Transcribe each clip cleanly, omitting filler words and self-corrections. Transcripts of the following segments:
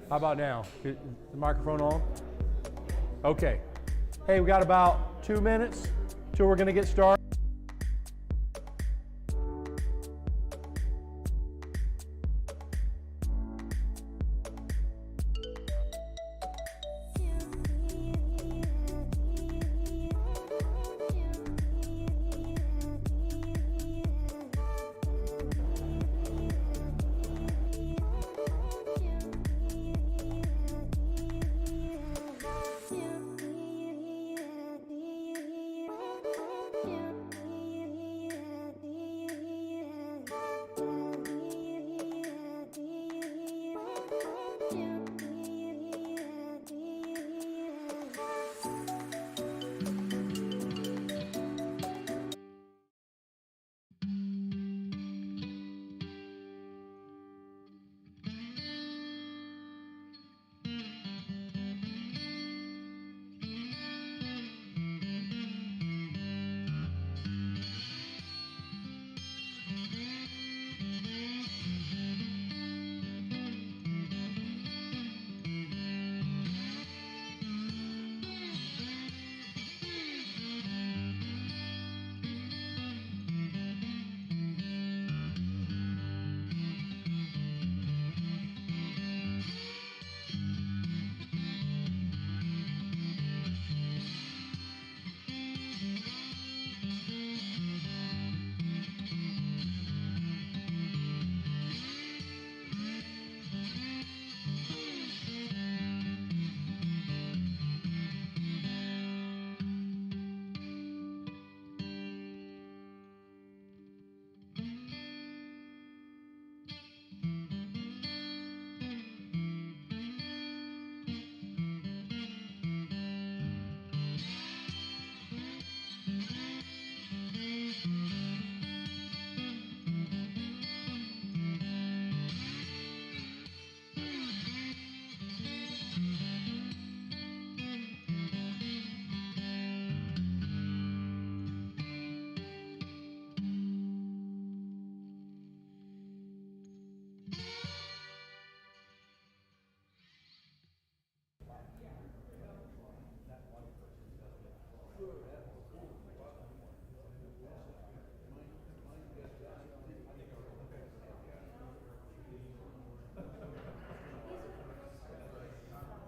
How about now? Is the microphone on? Okay. Hey, we got about 2 minutes till we're gonna get started.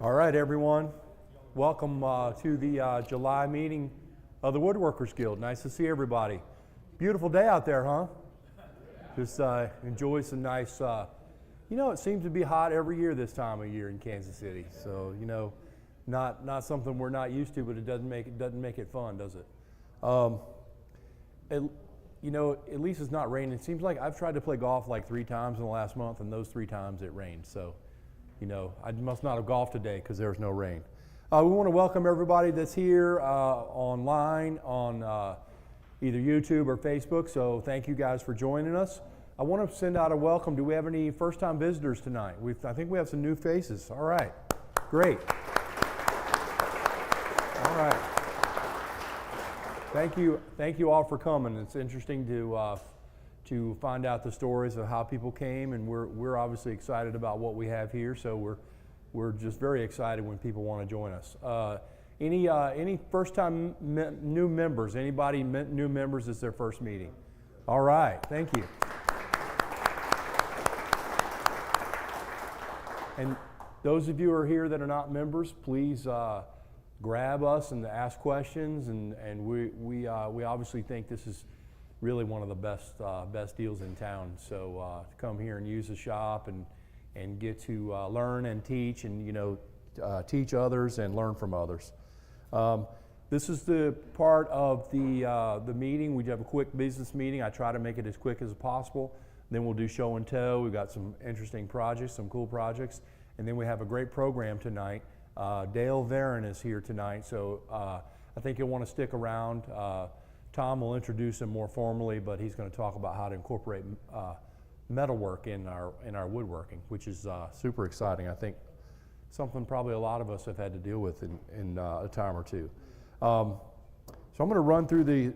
All right, everyone. Welcome to the July meeting of the Woodworkers Guild. Nice to see everybody. Beautiful day out there, huh? Just enjoy some nice, you know, it seems to be hot every year this time of year in Kansas City. So, you know, not something we're not used to, but it doesn't make it fun, does it? You know, at least it's not raining. It seems like I've tried to play golf like 3 times in the last month, and those 3 times it rained. So, you know, I must not have golfed today because there's no rain. We want to welcome everybody that's here online on either YouTube or Facebook. So thank you guys for joining us. I want to send out a welcome. Do we have any first-time visitors tonight? I think we have some new faces. All right, great. All right. Thank you all for coming. It's interesting to find out the stories of how people came, and we're obviously excited about what we have here. So we're just very excited when people want to join us. Any first-time new members? Anybody new members? Is their first meeting? All right, thank you. And those of you who are here that are not members, please grab us and ask questions. And we obviously think this is really one of the best deals in town. So come here and use the shop and get to learn and teach, and teach others and learn from others. This is the part of the meeting. We have a quick business meeting. I try to make it as quick as possible. Then we'll do show and tell. We've got some interesting projects, some cool projects. And then we have a great program tonight. Dale Verran is here tonight, so I think you'll want to stick around. Tom will introduce him more formally, but he's going to talk about how to incorporate metalwork in our woodworking, which is super exciting. I think something probably a lot of us have had to deal with in a time or two. So I'm going to run through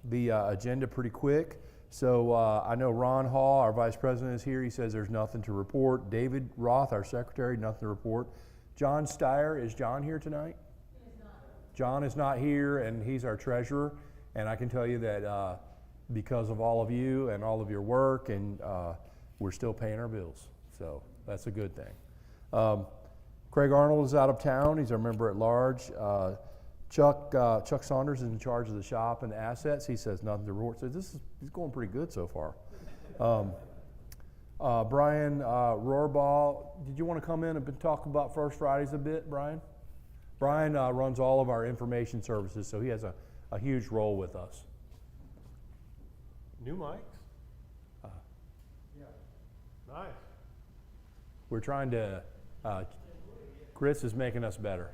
the agenda pretty quick. So I know Ron Hall, our vice president, is here. He says there's nothing to report. David Roth, our secretary, nothing to report. John Steyer, is John here tonight? He is not. John is not here, and he's our treasurer. And I can tell you that because of all of you and all of your work, and we're still paying our bills. So that's a good thing. Craig Arnold is out of town. He's our member at large. Chuck Saunders is in charge of the shop and assets. He says nothing to report. So he's going pretty good so far. Brian Rorabaugh, did you want to come in and talk about First Fridays a bit, Brian? Brian runs all of our information services, so he has a huge role with us. New mics? Yeah. Nice. We're trying to, Chris is making us better.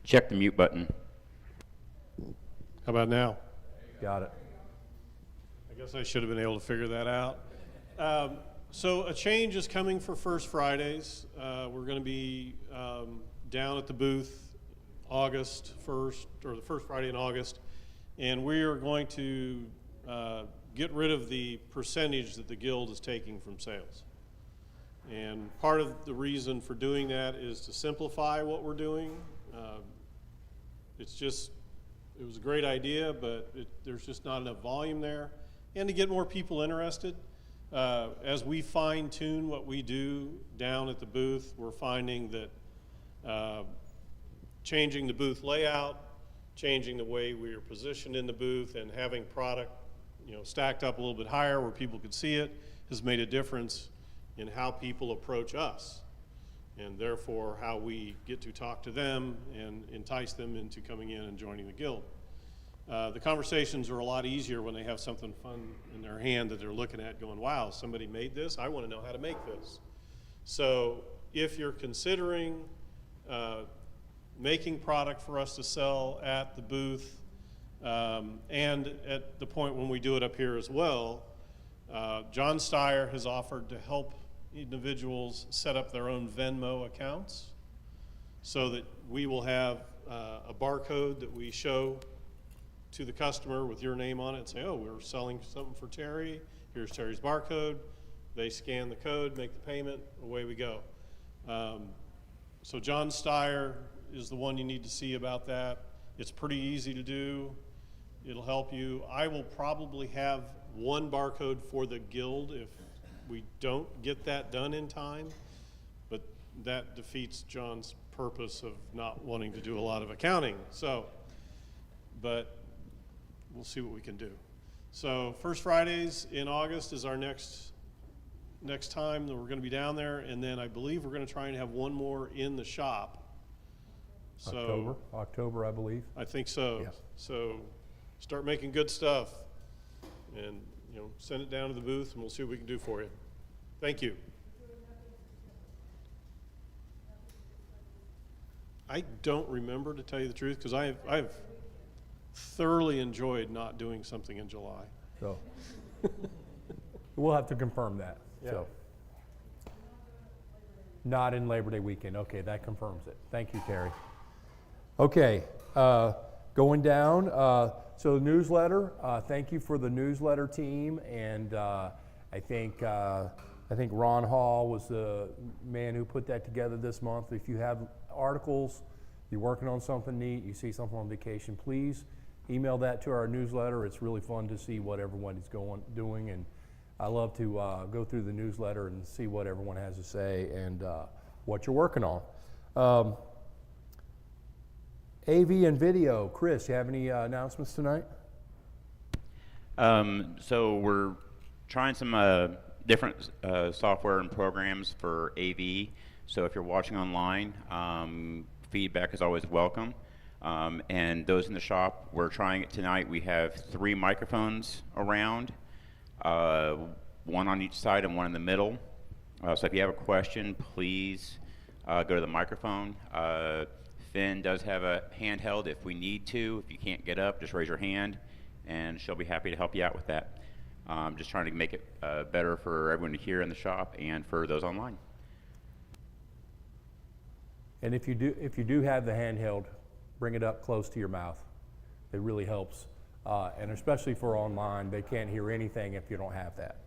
Check the mute button. How about now? Got it. I guess I should have been able to figure that out. So a change is coming for First Fridays. We're going to be down at the booth August 1st, or the first Friday in August, and we are going to get rid of the percentage that the Guild is taking from sales. And part of the reason for doing that is to simplify what we're doing. It was a great idea, but there's just not enough volume there. And to get more people interested, as we fine tune what we do down at the booth, we're finding that changing the booth layout, changing the way we are positioned in the booth, and having product stacked up a little bit higher where people could see it has made a difference in how people approach us, and therefore how we get to talk to them and entice them into coming in and joining the Guild. The conversations are a lot easier when they have something fun in their hand that they're looking at going, wow, somebody made this, I want to know how to make this. So if you're considering making product for us to sell at the booth, and at the point when we do it up here as well, John Steyer has offered to help individuals set up their own Venmo accounts so that we will have a barcode that we show to the customer with your name on it and say, oh, we're selling something for Terry, here's Terry's barcode. They scan the code, make the payment, away we go. So John Steyer is the one you need to see about that. It's pretty easy to do. It'll help you. I will probably have one barcode for the Guild if we don't get that done in time, but that defeats John's purpose of not wanting to do a lot of accounting. So, but we'll see what we can do. So First Fridays in August is our next time that we're going to be down there, and then I believe we're going to try and have one more in the shop. So October, I believe. I think so. Yes. So start making good stuff, and send it down to the booth, and we'll see what we can do for you. Thank you. I don't remember, to tell you the truth, because I've thoroughly enjoyed not doing something in July. So we'll have to confirm that. Yeah. So not in Labor Day weekend. Okay, that confirms it. Thank you, Terry. Okay, going down. So the newsletter. Thank you for the newsletter team, and I think Ron Hall was the man who put that together this month. If you have articles you're working on something neat, you see something on vacation, please email that to our newsletter. It's really fun to see what everyone is doing, and I love to go through the newsletter and see what everyone has to say and what you're working on. AV and video, Chris, you have any announcements tonight? So we're trying some different software and programs for AV. So if you're watching online, feedback is always welcome. And those in the shop, we're trying it tonight. We have 3 microphones around, one on each side and one in the middle. So if you have a question, please go to the microphone. Finn does have a handheld if we need to. If you can't get up, just raise your hand, and she'll be happy to help you out with that. Just trying to make it better for everyone here in the shop and for those online. And if you do have the handheld, bring it up close to your mouth. It really helps. And especially for online, they can't hear anything if you don't have that.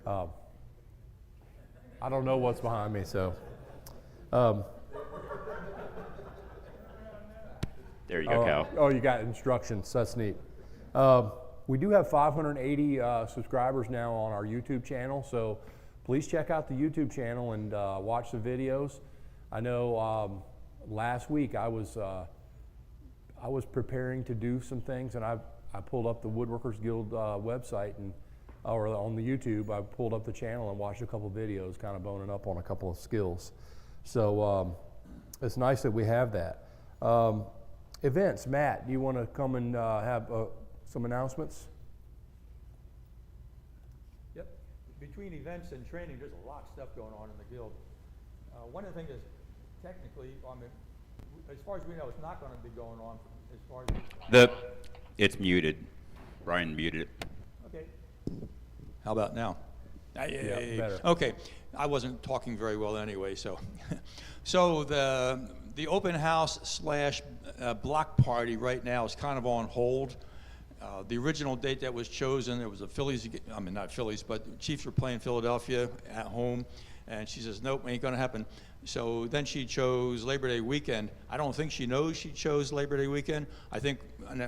I don't know what's behind me, so. There you go, Cal. Oh, you got instructions. That's neat. We do have 580 subscribers now on our YouTube channel, so please check out the YouTube channel and watch the videos. I know last week I was preparing to do some things, and I pulled up the Woodworkers Guild website, or on the YouTube, I pulled up the channel and watched a couple videos, kind of boning up on a couple of skills. So it's nice that we have that. Events, Matt, do you want to come and have some announcements? Yep. Between events and training, there's a lot of stuff going on in the guild. One of the things is technically, I mean, as far as we know, it's not going to be going on as far as It's muted. Brian muted it. Okay. How about now? Yeah, better. Okay. I wasn't talking very well anyway, so. So the open house / block party right now is kind of on hold. The original date that was chosen, there was a Phillies, I mean not Phillies, but Chiefs were playing Philadelphia at home, and she says, nope, ain't gonna happen. So then she chose Labor Day weekend. I don't think she knows she chose Labor Day weekend. I think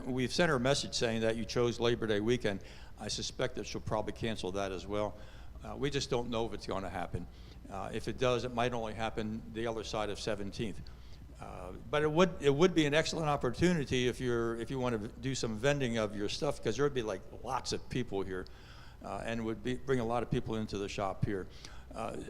we've sent her a message saying that you chose Labor Day weekend. I suspect that she'll probably cancel that as well. We just don't know if it's gonna happen. If it does, it might only happen the other side of 17th. But it would be an excellent opportunity if you want to do some vending of your stuff, because there would be like lots of people here, and would bring a lot of people into the shop here.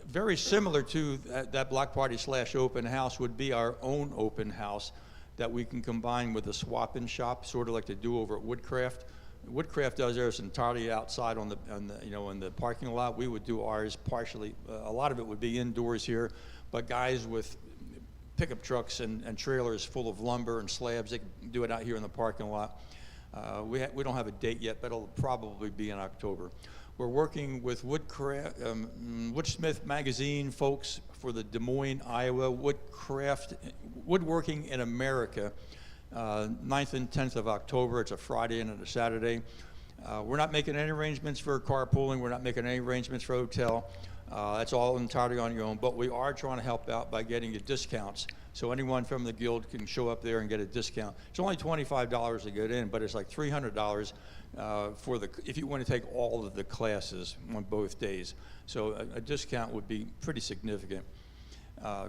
Very similar to that block party / open house would be our own open house that we can combine with a swap-in shop, sort of like they do over at Woodcraft. Woodcraft does theirs entirely outside in the parking lot. We would do ours partially. A lot of it would be indoors here, but guys with pickup trucks and trailers full of lumber and slabs, they can do it out here in the parking lot. We don't have a date yet, but it'll probably be in October. We're working with Woodsmith Magazine folks for the Des Moines, Iowa Woodworking in America, 9th and 10th of October. It's a Friday and a Saturday. We're not making any arrangements for carpooling. We're not making any arrangements for hotel. That's all entirely on your own, but we are trying to help out by getting you discounts. So anyone from the guild can show up there and get a discount. It's only $25 to get in, but it's like $300 if you want to take all of the classes on both days. So a discount would be pretty significant.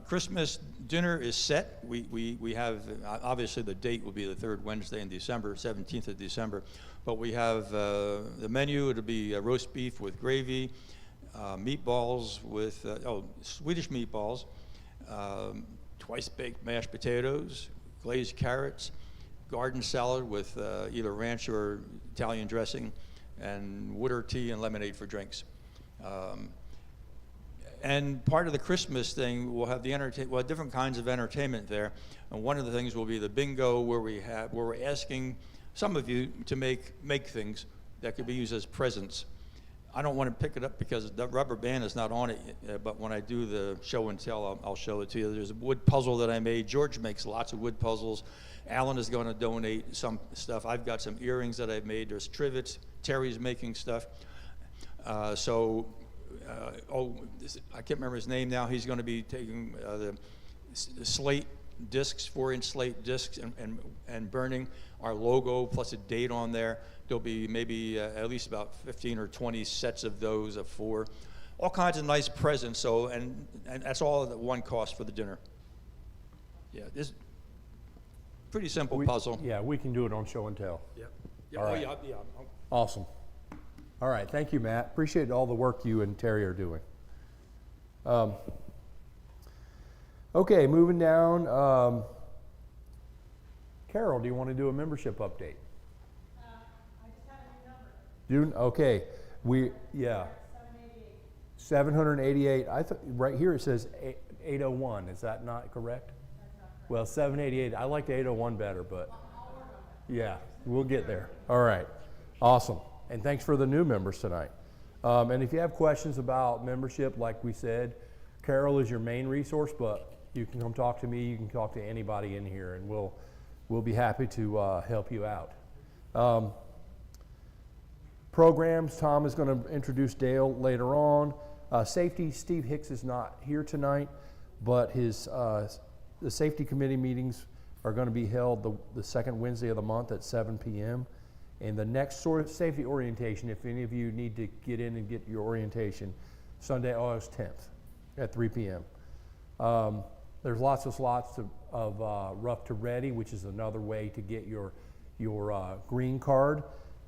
Christmas dinner is set. We have, obviously the date will be the third Wednesday in December, 17th of December, but we have the menu. It'll be roast beef with gravy, meatballs with, Swedish meatballs, twice baked mashed potatoes, glazed carrots, garden salad with either ranch or Italian dressing, and water, tea, and lemonade for drinks. And part of the Christmas thing, we'll have different kinds of entertainment there. And one of the things will be the bingo, where we're asking some of you to make things that could be used as presents. I don't want to pick it up because the rubber band is not on it, but when I do the show and tell, I'll show it to you. There's a wood puzzle that I made. George makes lots of wood puzzles. Alan is going to donate some stuff. I've got some earrings that I've made. There's trivets. Terry's making stuff. I can't remember his name now. He's going to be taking the slate discs, 4-inch slate discs, and burning our logo plus a date on there. There'll be maybe at least about 15 or 20 sets of those of 4. All kinds of nice presents. So, and that's all at one cost for the dinner. Yeah, this pretty simple puzzle. Yeah, we can do it on show and tell. Yeah. All right. Yeah. Awesome. All right, thank you, Matt. Appreciate all the work you and Terry are doing. Okay, moving down. Carole, do you want to do a membership update? I just have a new number. Okay, 788. I thought right here it says 801. Is that not correct? That's not correct. Well, 788. I like the 801 better, but yeah, we'll get there. All right, awesome. And thanks for the new members tonight. And if you have questions about membership, like we said, Carole is your main resource, but you can come talk to me. You can talk to anybody in here, and we'll be happy to help you out. Programs, Tom is going to introduce Dale later on. Safety, Steve Hicks is not here tonight, but the safety committee meetings are going to be held the second Wednesday of the month at 7 p.m. And the next safety orientation, if any of you need to get in and get your orientation, Sunday, August 10th at 3 p.m. There's lots of slots of rough to ready, which is another way to get your green card.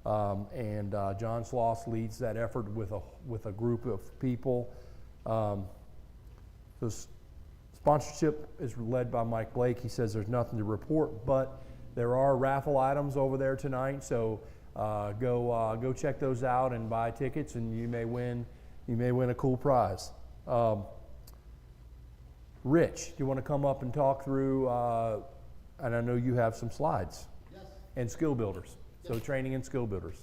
And John Sloss leads that effort with a group of people. Sponsorship is led by Mike Blake. He says there's nothing to report, but there are raffle items over there tonight, so go check those out and buy tickets, and you may win a cool prize. Rich, do you want to come up and talk through? And I know you have some slides. Yes. And skill builders. So Yes. training and skill builders.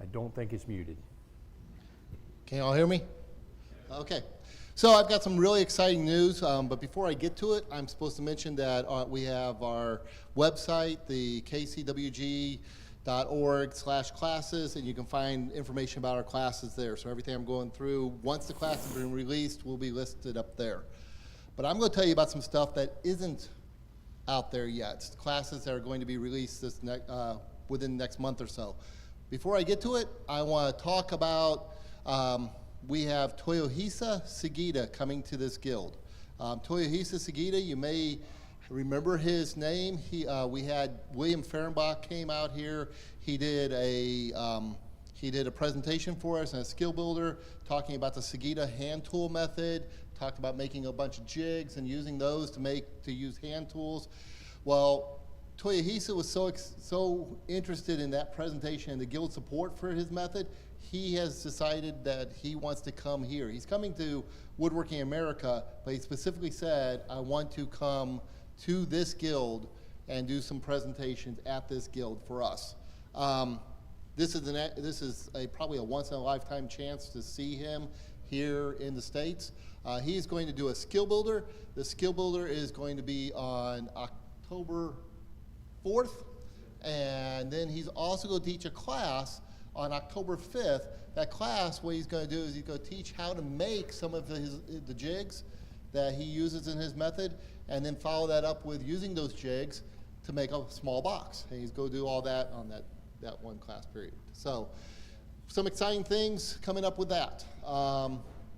I don't think it's muted. Can you all hear me? Okay. So I've got some really exciting news, but before I get to it, I'm supposed to mention that we have our website, the kcwg.org/classes, and you can find information about our classes there. So everything I'm going through, once the class has been released, will be listed up there. But I'm going to tell you about some stuff that isn't out there yet. It's classes that are going to be released within the next month or so. Before I get to it, I want to talk about we have Toyohisa Sugita coming to this guild. Toyohisa Sugita, you may remember his name. We had William Fehrenbach came out here. He did a presentation for us and a skill builder talking about the Sugita hand tool method, talked about making a bunch of jigs and using those to use hand tools. Well, Toyohisa was so interested in that presentation and the guild support for his method, he has decided that he wants to come here. He's coming to Woodworking America, but he specifically said, I want to come to this guild and do some presentations at this guild for us. This is probably a once-in-a-lifetime chance to see him here in the States. He's going to do a skill builder. The skill builder is going to be on October 4th, and then he's also going to teach a class on October 5th. That class, what he's going to do is he's going to teach how to make some of the jigs that he uses in his method, and then follow that up with using those jigs to make a small box. And he's going to do all that on that one class period. So some exciting things coming up with that.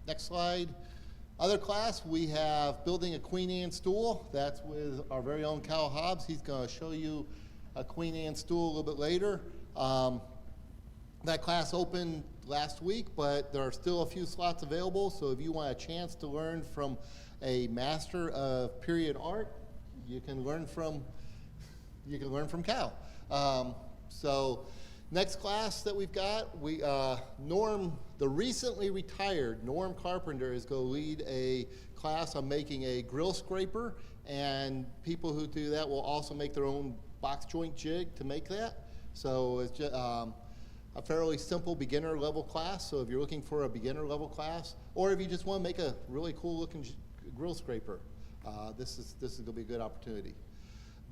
Next slide. Other class, we have building a Queen Anne stool. That's with our very own Cal Hobbs. He's going to show you a Queen Anne stool a little bit later. That class opened last week, but there are still a few slots available. So if you want a chance to learn from a master of period art, you can learn from Cal. So next class that we've got, Norm, the recently retired Norm Carpenter, is going to lead a class on making a grill scraper, and people who do that will also make their own box joint jig to make that. So it's just a fairly simple beginner level class. So if you're looking for a beginner level class, or if you just want to make a really cool looking grill scraper, this is going to be a good opportunity.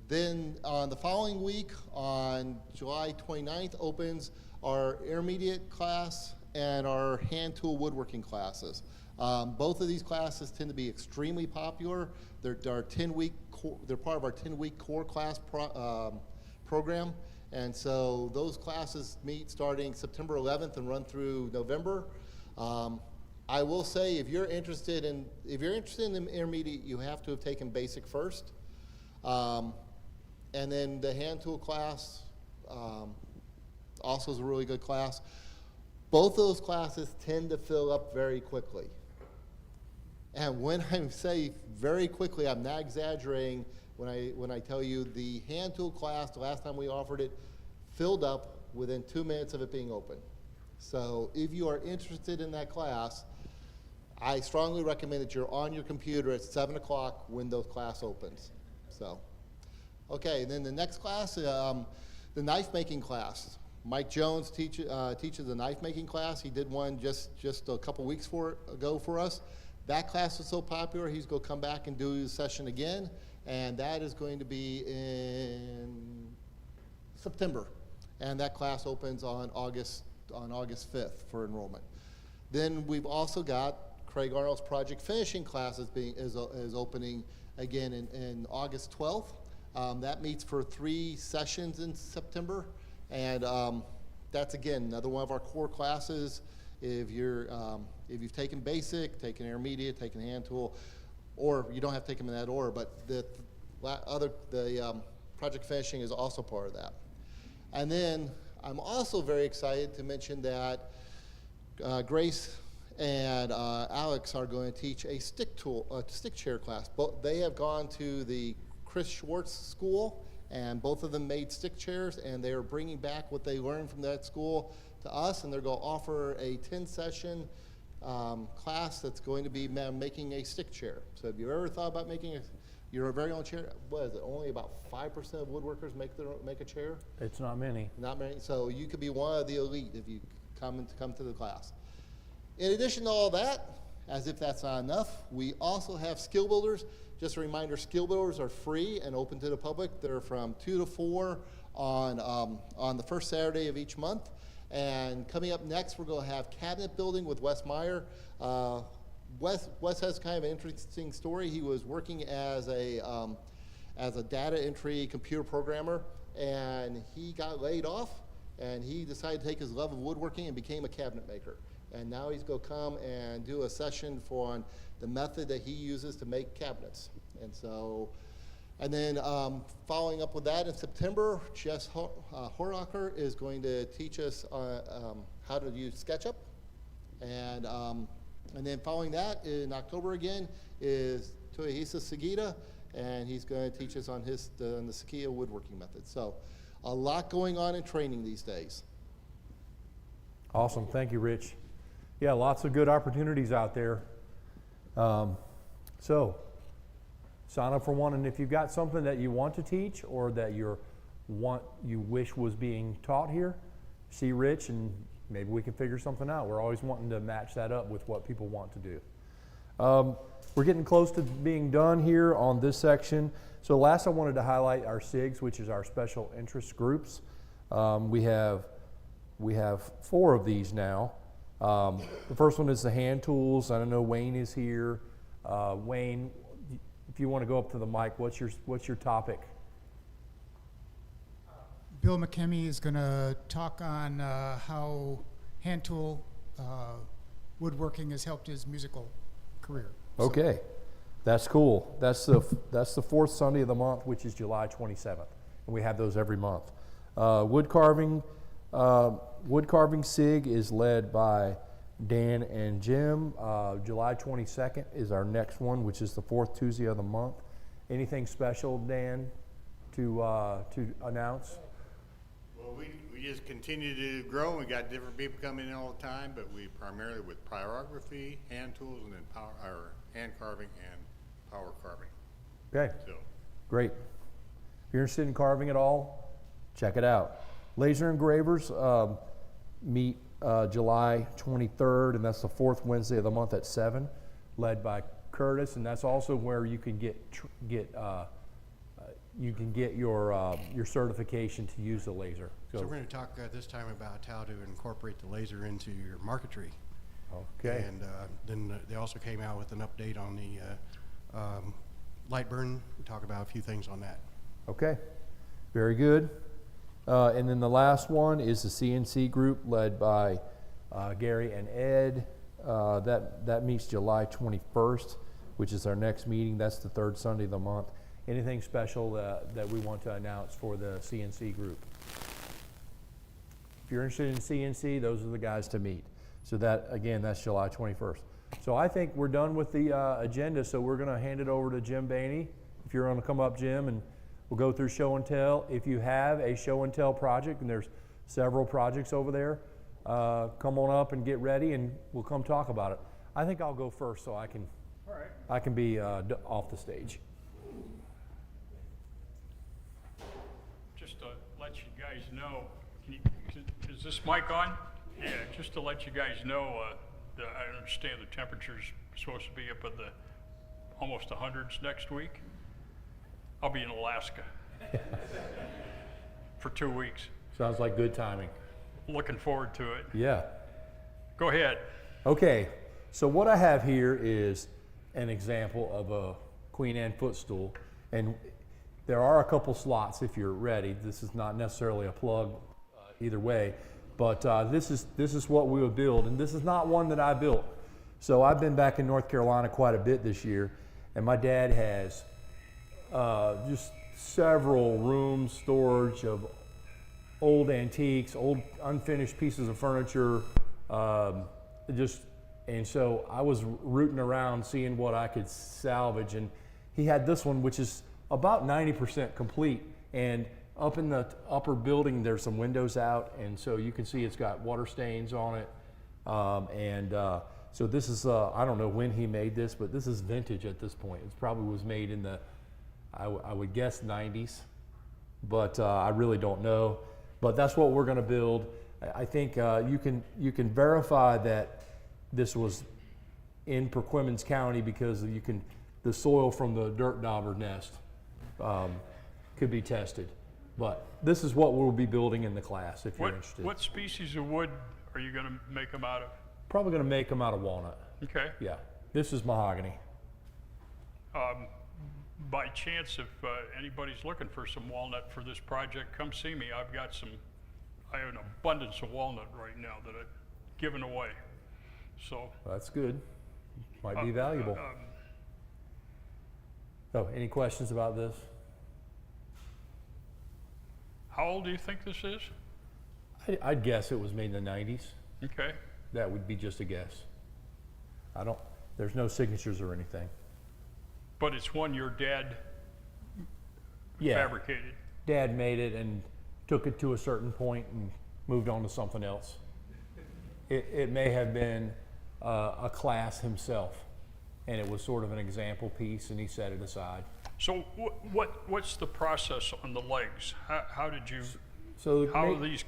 Then on the following week, on July 29th, opens our intermediate class and our hand tool woodworking classes. Both of these classes tend to be extremely popular. They're our 10-week. They're part of our 10-week core class program, and so those classes meet starting September 11th and run through November. I will say, if you're interested in the intermediate, you have to have taken basic first, and then the hand tool class also is a really good class. Both of those classes tend to fill up very quickly. And when I say very quickly, I'm not exaggerating when I tell you the hand tool class, the last time we offered it, filled up within 2 minutes of it being open. So if you are interested in that class, I strongly recommend that you're on your computer at 7 o'clock when the class opens. So, okay, and then the next class, the knife making class. Mike Jones teaches the knife making class. He did one just a couple weeks ago for us. That class was so popular, he's going to come back and do the session again, and that is going to be in September. And that class opens on August 5th for enrollment. Then we've also got Craig Arnold's project finishing class is opening again in August 12th. That meets for 3 sessions in September, and that's again another one of our core classes. If you've taken basic, taken intermediate, taken hand tool, or you don't have to take them in that order, but the project finishing is also part of that. And then I'm also very excited to mention that Grace and Alex are going to teach a stick chair class. They have gone to the Chris Schwartz School, and both of them made stick chairs, and they are bringing back what they learned from that school to us, and they're going to offer a 10-session class that's going to be making a stick chair. So if you ever thought about making your very own chair, what is it, only about 5% of woodworkers make a chair? It's not many. Not many, so you could be one of the elite if you come to the class. In addition to all that, as if that's not enough, we also have skill builders. Just a reminder, skill builders are free and open to the public. They're from 2 to 4 on the first Saturday of each month. And coming up next, we're going to have cabinet building with Wes Meyer. Wes has kind of an interesting story. He was working as a data entry computer programmer, and he got laid off, and he decided to take his love of woodworking and became a cabinet maker. And now he's going to come and do a session on the method that he uses to make cabinets. And so, and then following up with that in September, Jess Horacher is going to teach us how to use SketchUp. And then following that in October again is Toyohisa Sugita, and he's going to teach us on the Sugita woodworking method. So a lot going on in training these days. Awesome, thank you, Rich. Yeah, lots of good opportunities out there. So sign up for one, and if you've got something that you want to teach or that you wish was being taught here, see Rich and maybe we can figure something out. We're always wanting to match that up with what people want to do. We're getting close to being done here on this section. So last I wanted to highlight our SIGs, which is our special interest groups. We have 4 of these now. The first one is the hand tools. I don't know, Wayne is here. Wayne, if you want to go up to the mic, what's your topic? Bill McKemmy is going to talk on how hand tool woodworking has helped his musical career. Okay, that's cool. That's the 4th Sunday of the month, which is July 27th, and we have those every month. Woodcarving SIG is led by Dan and Jim. July 22nd is our next one, which is the 4th Tuesday of the month. Anything special, Dan, to announce? Well, we just continue to grow. We got different people coming in all the time, but we primarily with pyrography, hand tools, and then hand carving and power carving. Okay, So, great. If you're interested in carving at all, check it out. Laser engravers meet July 23rd, and that's the 4th Wednesday of the month at 7, led by Curtis, and that's also where you can you can get your certification to use the laser. So we're going to talk this time about how to incorporate the laser into your MARQUETRY. Okay. And then they also came out with an update on the light burn. We talk about a few things on that. Okay, very good. And then the last one is the CNC group led by Gary and Ed. That meets July 21st, which is our next meeting. That's the third Sunday of the month. Anything special that we want to announce for the CNC group? If you're interested in CNC, those are the guys to meet. So that, again, that's July 21st. So I think we're done with the agenda, so we're going to hand it over to Jim Bany. If you're going to come up, Jim, and we'll go through show and tell. If you have a show and tell project, and there's several projects over there, come on up and get ready, and we'll come talk about it. I think I'll go first so I can be off the stage. Just to let you guys know, is this mic on? Yeah, just to let you guys know, I understand the temperature's supposed to be up in the almost 100s next week. I'll be in Alaska for 2 weeks. Sounds like good timing. Looking forward to it. Yeah. Go ahead. Okay, so what I have here is an example of a Queen Anne footstool, and there are a couple slots if you're ready. This is not necessarily a plug either way, but this is what we would build, and this is not one that I built. So I've been back in North Carolina quite a bit this year, and my dad has just several rooms storage of old antiques, old unfinished pieces of furniture, and so I was rooting around seeing what I could salvage, and he had this one which is about 90% complete, and up in the upper building there's some windows out, and so you can see it's got water stains on it, so this is I don't know when he made this, but this is vintage at this point. It probably was made in the I would guess 90s, but I really don't know. But that's what we're going to build. I think you can verify that this was in Perquimans County because the soil from the dirt dauber nest could be tested. But this is what we'll be building in the class if you're interested. What species of wood are you going to make them out of? Probably going to make them out of walnut. Okay. Yeah. This is mahogany. By chance, if anybody's looking for some walnut for this project, come see me. I have an abundance of walnut right now that I've given away. So That's good. Might be valuable. So, any questions about this? how old do you think this is? I'd guess it was made in the 90s. Okay. That would be just a guess. There's no signatures or anything. But it's one your dad fabricated. Dad made it and took it to a certain point and moved on to something else. It may have been a class himself, and it was sort of an example piece, and he set it aside. So what's the process on the legs? How did you? So how are these?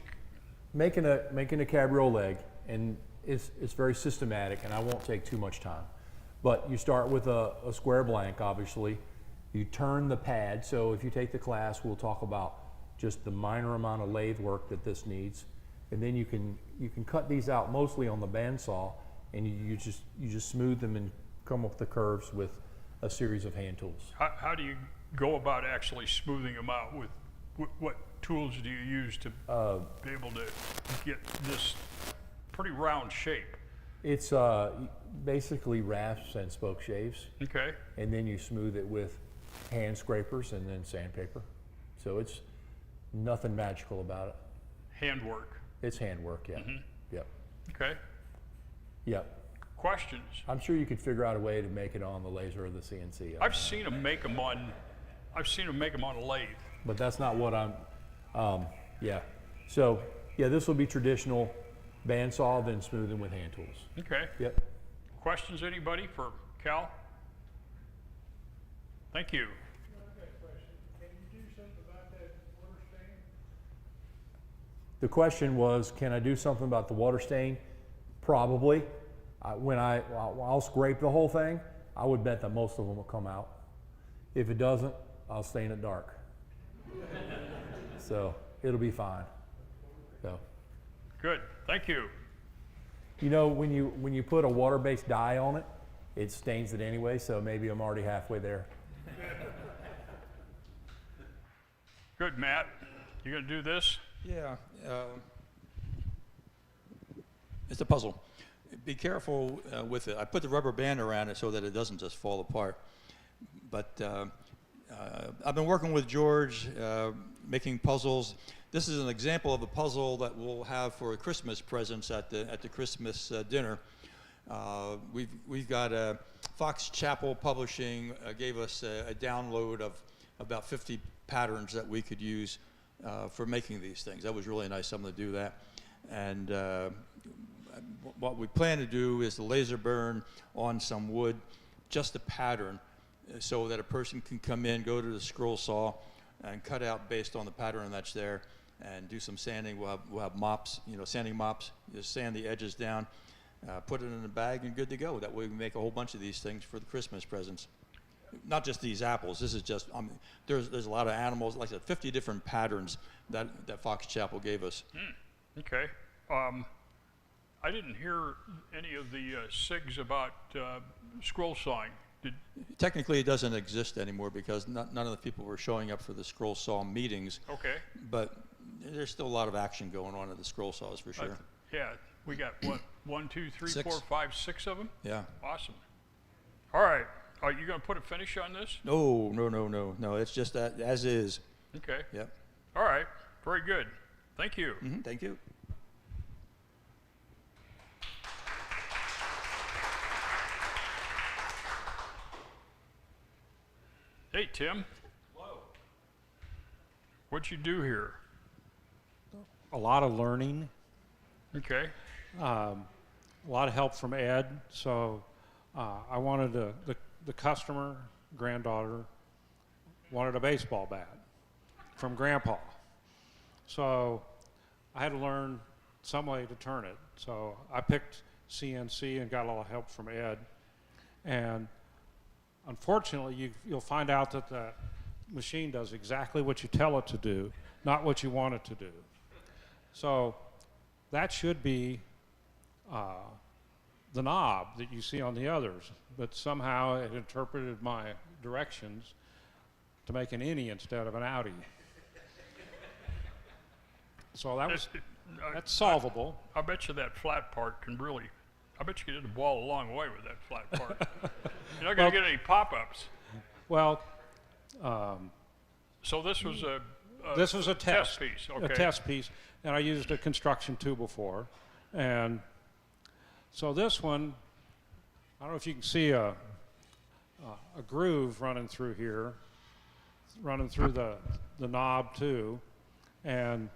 Making a cabriole leg, and it's very systematic, and I won't take too much time. But you start with a square blank, obviously. You turn the pad. So if you take the class, we'll talk about just the minor amount of lathe work that this needs, and then you can cut these out mostly on the bandsaw, and you just smooth them and come up the curves with a series of hand tools. How do you go about actually smoothing them out? With what tools do you use to be able to get this pretty round shape? It's basically rasps and spoke shaves. Okay. And then you smooth it with hand scrapers and then sandpaper. So it's nothing magical about it. Handwork. It's handwork, yeah. Mm-hmm. Yep. Okay. Yep. Questions? I'm sure you could figure out a way to make it on the laser or the CNC. I've seen them make them on a lathe. But that's not what yeah. So, yeah, this will be traditional bandsaw, then smoothing with hand tools. Okay. Yep. Questions, anybody for Cal? Thank you. The question was, can I do something about the water stain? Probably. I'll scrape the whole thing, I would bet that most of them will come out. If it doesn't, I'll stain it dark. So it'll be fine. So, Good, thank you. you know, when you put a water-based dye on it, it stains it anyway, so maybe I'm already halfway there. Good, Matt. You gonna do this? Yeah. It's a puzzle. Be careful with it. I put the rubber band around it so that it doesn't just fall apart. But I've been working with George, making puzzles. This is an example of a puzzle that we'll have for Christmas presents at the Christmas dinner. We've got Fox Chapel Publishing gave us a download of about 50 patterns that we could use for making these things. That was really nice of them to do that. And what we plan to do is to laser burn on some wood, just a pattern, so that a person can come in, go to the scroll saw, and cut out based on the pattern that's there, and do some sanding. We'll have mops, sanding mops. Just sand the edges down, put it in a bag, and good to go. That way we make a whole bunch of these things for the Christmas presents. Not just these apples. This is just, there's a lot of animals, like I said, 50 different patterns that Fox Chapel gave us. Okay. I didn't hear any of the SIGs about scroll sawing. Technically, it doesn't exist anymore because none of the people were showing up for the scroll saw meetings. Okay. But there's still a lot of action going on at the scroll saws for sure. Yeah, we got what, 1, 2, 3, 6. 4, 5, 6 of them? Yeah. Awesome. All right. Are you going to put a finish on this? No. It's just that as is. Okay. Yep. All right. Very good. Thank you. Thank you. Hey, Tim. Hello. What'd you do here? A lot of learning, Okay. a lot of help from Ed. So I wanted the customer, granddaughter, wanted a baseball bat from Grandpa. So I had to learn some way to turn it. So I picked CNC and got a lot of help from Ed. And unfortunately, you'll find out that the machine does exactly what you tell it to do, not what you want it to do. So that should be the knob that you see on the others, but somehow it interpreted my directions to make an innie instead of an outie. So that's solvable. I bet you that flat part can really, I bet you can hit the ball a long way with that flat part. You're not going to get any pop-ups. Well, so this was a test piece. Okay. A test piece, and I used a construction tool before, and so this one, I don't know if you can see a groove running through here, running through the knob too, and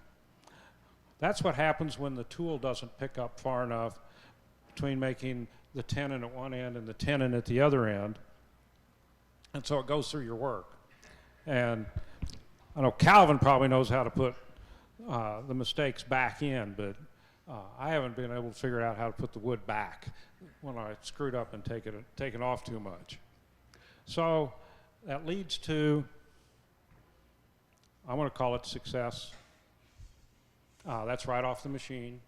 that's what happens when the tool doesn't pick up far enough between making the tenon at one end and the tenon at the other end, and so it goes through your work. And I know Calvin probably knows how to put the mistakes back in, but I haven't been able to figure out how to put the wood back when I screwed up and taken off too much. So that leads to, I want to call it success. That's right off the machine.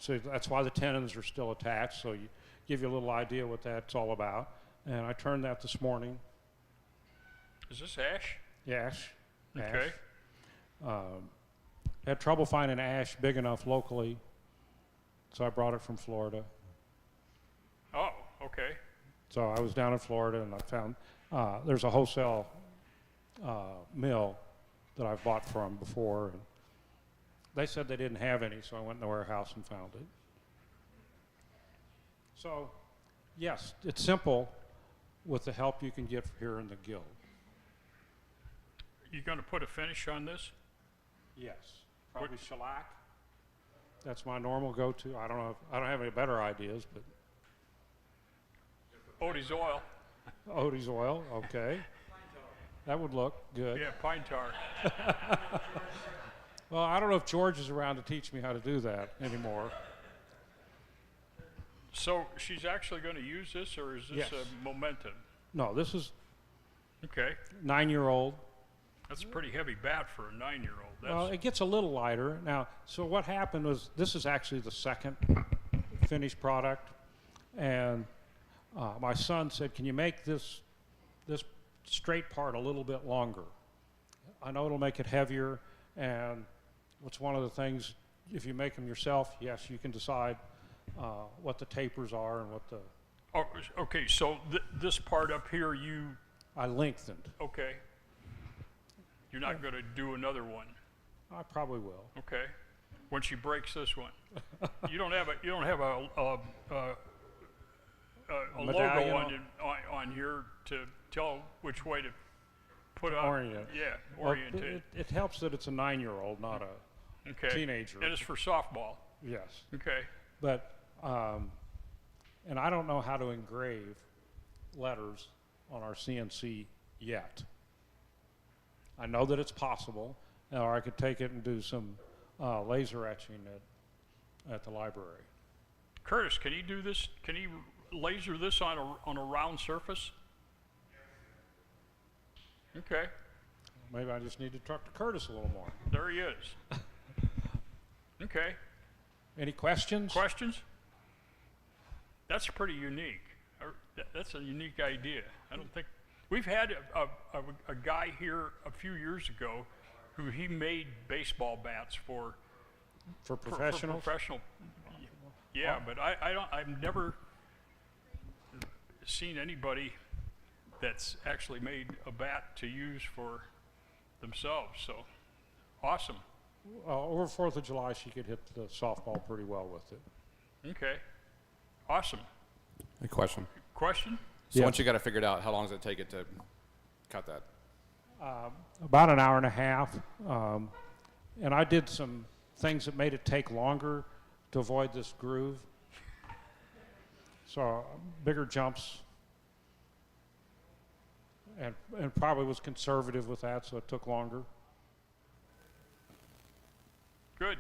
So that's why the tenons are still attached, so you give you a little idea what that's all about. And I turned that this morning. Is this ash? Ash. Okay. Had trouble finding ash big enough locally, so I brought it from Florida. Oh, okay. So I was down in Florida and I found there's a wholesale mill that I've bought from before. And they said they didn't have any, so I went in the warehouse and found it. So, yes, it's simple with the help you can get here in the guild. You going to put a finish on this? Yes, probably shellac. That's my normal go-to. I don't have any better ideas, but Odie's oil. Odie's oil, okay. That would look good. Yeah, pine tar. Well, I don't know if George is around to teach me how to do that anymore. So she's actually going to use this, or is this Yes. a momentum? No, this is Okay. 9-year-old. That's a pretty heavy bat for a 9-year-old. Well, it gets a little lighter. Now, so what happened was, this is actually the second finished product. And my son said, can you make this straight part a little bit longer? I know it'll make it heavier, and it's one of the things, if you make them yourself, yes, you can decide what the tapers are and what the... Oh, okay, so this part up here, I lengthened. okay. You're not going to do another one, I probably will. okay? When she breaks this one, you don't have a logo medallion on here to tell which way to put on. Orient. Yeah, Well, orientate. it helps that it's a 9-year-old, not a Okay. teenager. And it's for softball. Yes. Okay. But, and I don't know how to engrave letters on our CNC yet. I know that it's possible, or I could take it and do some laser etching at the library. Curtis, can you do this? Can you laser this on a round surface? Okay. Maybe I just need to talk to Curtis a little more. There he is. Okay. Any questions? Questions? That's pretty unique. That's a unique idea. I don't think we've had a guy here a few years ago who he made baseball bats for professionals. For professional. Yeah, but I've never seen anybody that's actually made a bat to use for themselves. So awesome. Over 4th of July, she could hit the softball pretty well with it. Okay. Awesome. A question. Question? So once you got it figured out, how long does it take it to cut that? About an hour and a half. And I did some things that made it take longer to avoid this groove. So bigger jumps. And probably was conservative with that, so it took longer. Good.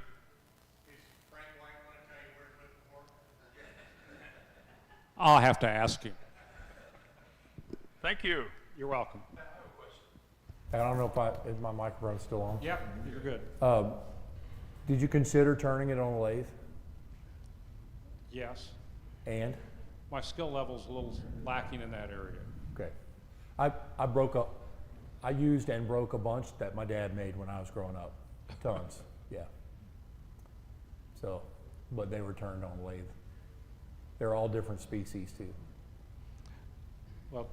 I'll have to ask him. Thank you. You're welcome. I don't know if my microphone's still on. Yep, you're good. Did you consider turning it on a lathe? Yes. And? My skill level's a little lacking in that area. Okay. I used and broke a bunch that my dad made when I was growing up. Tons, yeah. So, but they were turned on lathe. They're all different species too. Well,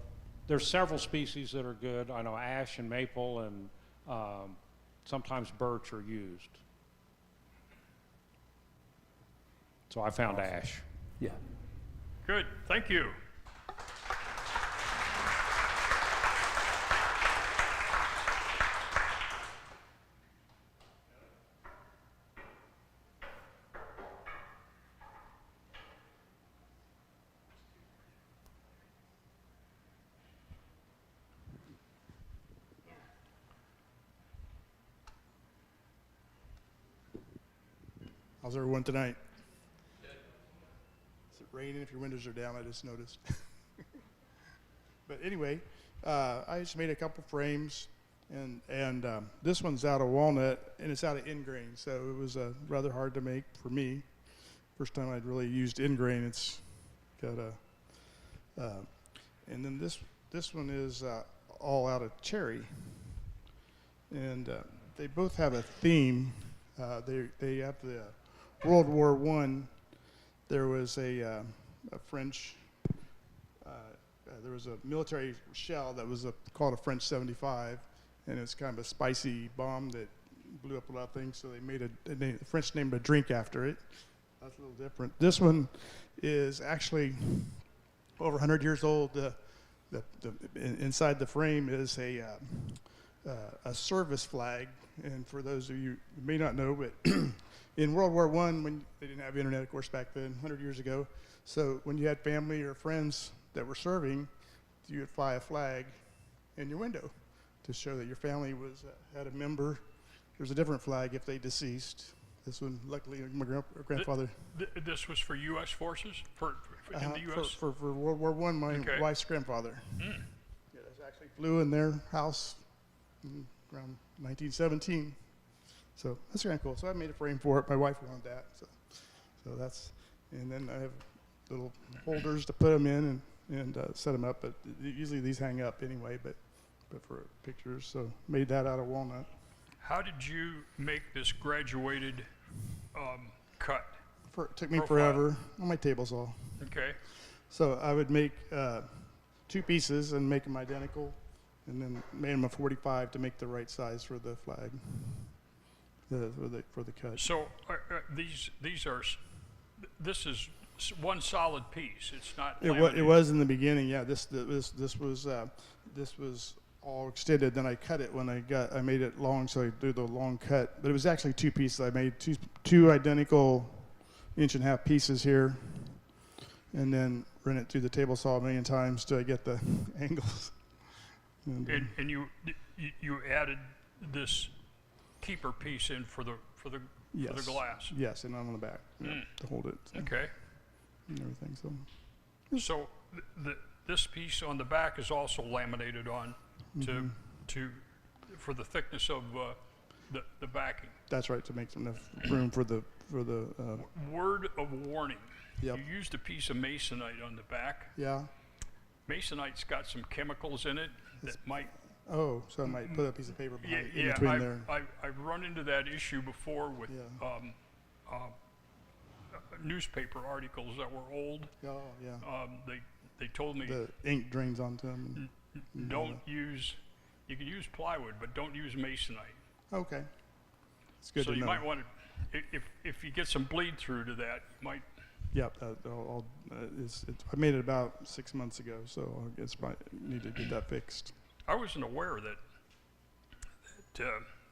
there's several species that are good. I know ash and maple and sometimes birch are used. So I found ash. Yeah. Good. Thank you. How's everyone tonight? Is it raining if your windows are down? I just noticed. But anyway, I just made a couple frames, and this one's out of walnut, and it's out of ingrain, so it was rather hard to make for me. First time I'd really used ingrain. It's got a, and then this one is all out of cherry, and they both have a theme. They have the World War I, there was a French, there was a military shell that was called a French 75, and it's kind of a spicy bomb that blew up a lot of things, so they made the French named a drink after it. That's a little different. This one is actually over 100 years old. Inside the frame is a service flag, and for those of you who may not know, but in World War I, when they didn't have internet, of course, back then, 100 years ago, so when you had family or friends that were serving, you would fly a flag in your window to show that your family had a member. There was a different flag if they deceased. This one, luckily, my grandfather. This was for U.S. forces? In the U.S.? For World War I, my wife's grandfather. Mm. Yeah, this actually flew in their house. around 1917. So that's kind of cool. So I made a frame for it. My wife wanted that. So that's, and then I have little holders to put them in and set them up. But usually these hang up anyway, but for pictures. So made that out of walnut. How did you make this graduated cut? It took me profile? forever on my table saw. Okay. So I would make 2 pieces and make them identical, and then made them a 45 to make the right size for the flag, for the cut. So this is one solid piece. It's not. It was in the beginning. Yeah. This was all extended. Then I cut it when I made it long, so I do the long cut. But it was actually 2 pieces. I made two identical 1.5-inch pieces here, and then ran it through the table saw a million times till I get the angles. And you added this keeper piece in for the glass. Yes, and on the back to hold it. So. Okay. And everything. So this piece on the back is also laminated on for the thickness of the backing. That's right, to make enough room for the word of warning. Yep. You used a piece of masonite on the back. Yeah. Masonite's got some chemicals in it that might. Oh, so I might put a piece of paper behind in yeah, between there. I've run into that issue before with newspaper articles that were old. Oh, yeah. They told me the ink drains onto them. Don't use. You can use plywood, but don't use masonite. Okay. It's good so to you know. might want to, if you get some bleed through to that, you might. Yep. I made it about 6 months ago, so I guess I need to get that fixed. I wasn't aware that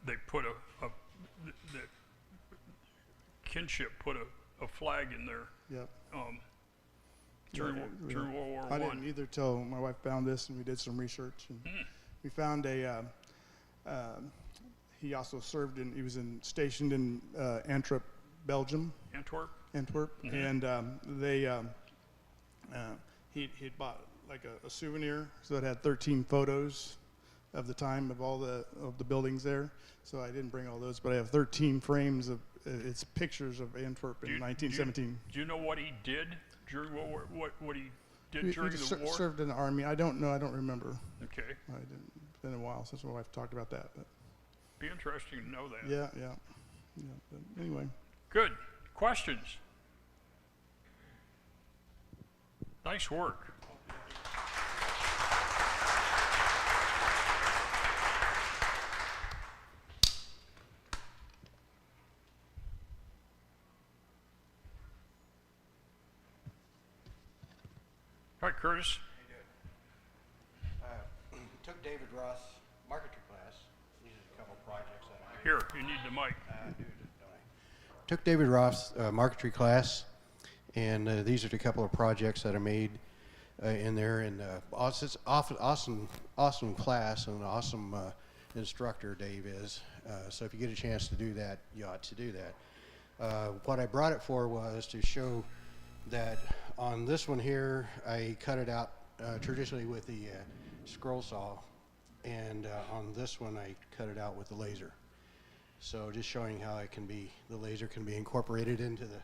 they put that kinship put a flag in there. Yep. During World War I. I didn't either till my wife found this, and we did some research, and we found he also served he was stationed in Antwerp, Belgium. Antwerp, and he'd bought like a souvenir, so it had 13 photos of the time of all the buildings there. So I didn't bring all those, but I have 13 frames of it's pictures of Antwerp in 1917. Do you know what he did during World War? What he did during the war? Served in the army. I don't know. I don't remember. Okay. It's been a while since my wife talked about that, but. Be interesting to know that. Yeah. But anyway. Good. Questions? Nice work. All right, Curtis. Took David Ross marquetry class. These are a couple projects that I Here, you need the mic. Took David Ross marquetry class, and these are a couple of projects that I made in there. And it's awesome class and an awesome instructor Dave is. So if you get a chance to do that, you ought to do that. What I brought it for was to show that on this one here, I cut it out traditionally with the scroll saw, and on this one I cut it out with the laser. So just showing how the laser can be incorporated into the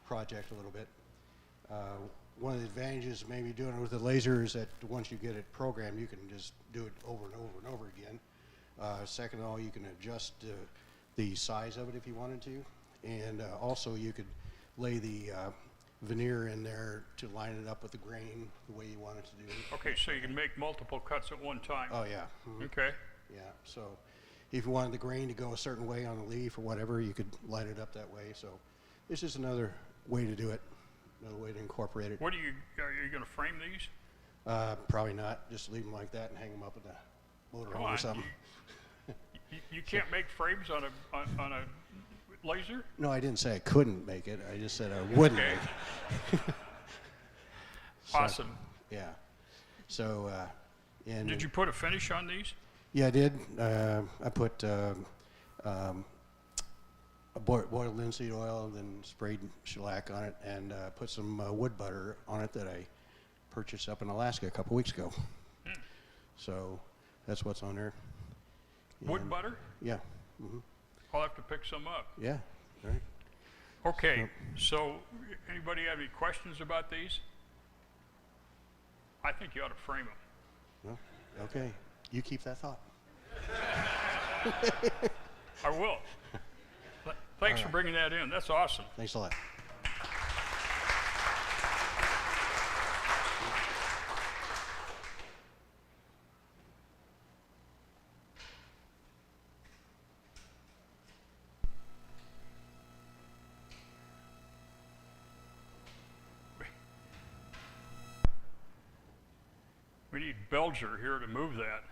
project a little bit. One of the advantages maybe doing it with the laser is that once you get it programmed, you can just do it over and over and over again. Second of all, you can adjust the size of it if you wanted to, and also you could lay the veneer in there to line it up with the grain the way you want it to do it. Okay, so you can make multiple cuts at one time. Oh yeah. Mm-hmm. Okay. Yeah, so if you wanted the grain to go a certain way on a leaf or whatever, you could line it up that way. So it's just another way to do it, another way to incorporate it. Are you going to frame these? Probably not. Just leave them like that and hang them up with a motorhome or something. You can't make frames on a laser? No, I didn't say I couldn't make it. I just said I wouldn't make it. So, awesome. Yeah. So, and did you put a finish on these? Yeah, I did. I put boiled linseed oil, then sprayed shellac on it, and put some wood butter on it that I purchased up in Alaska a couple weeks ago. So that's what's on there. Wood And- butter? Yeah. Hmm. I'll have to pick some up. Yeah. All right. Okay, so anybody have any questions about these? I think you ought to frame them. Well, okay. You keep that thought. I will. Thanks for bringing that in. That's awesome. Thanks a lot. We need Belger here to move that.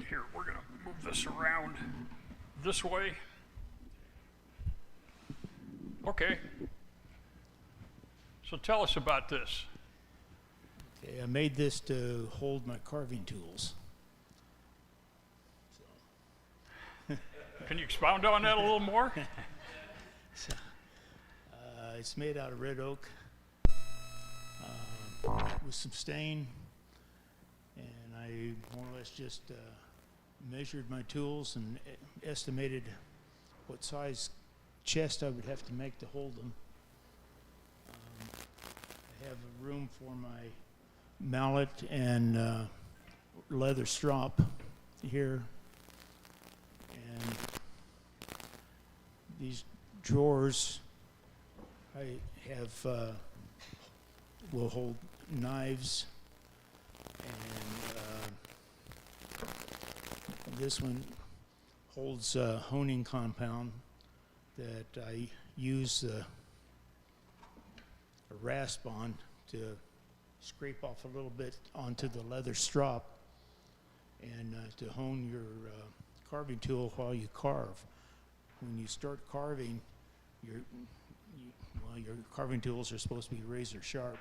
Here, we're going to move this around this way. Okay. So tell us about this. Okay, I made this to hold my carving tools. Can you expound on that a little more? It's made out of red oak with some stain, and I more or less just measured my tools and estimated what size chest I would have to make to hold them. I have a room for my mallet and leather strop here, and these drawers I have will hold knives, and this one holds honing compound that I use a rasp on to scrape off a little bit onto the leather strop and to hone your carving tool while you carve. When you start carving, your carving tools are supposed to be razor sharp,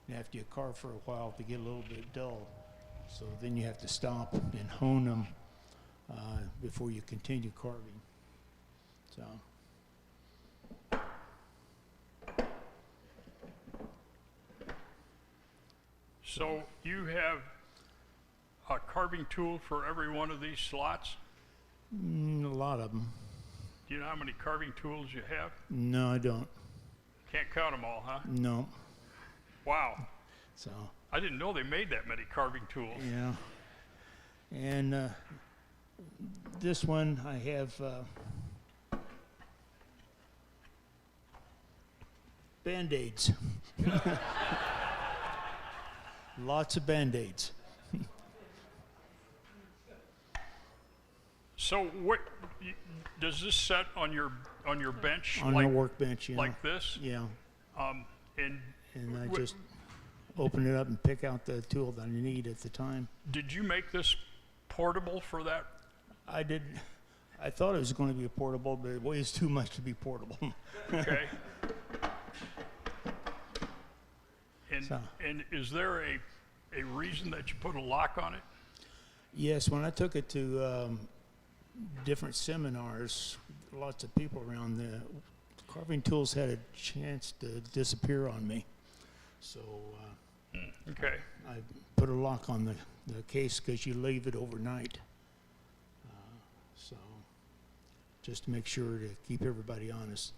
and after you carve for a while, they get a little bit dull. So then you have to stop and hone them before you continue carving. So. So you have a carving tool for every one of these slots? A lot of them. Do you know how many carving tools you have? No, I don't. Can't count them all, huh? No. Wow. So. I didn't know they made that many carving tools. Yeah. And this one I have Band-Aids. Lots of Band-Aids. So what does this set on your bench? On your workbench, yeah. Like this? Yeah. And I just open it up and pick out the tool that I need at the time. Did you make this portable for that? I did. I thought it was going to be portable, but it weighs too much to be portable. Okay. So. And is there a reason that you put a lock on it? Yes, when I took it to different seminars, lots of people around, the carving tools had a chance to disappear on me. So okay. I put a lock on the case because you leave it overnight. So just to make sure to keep everybody honest.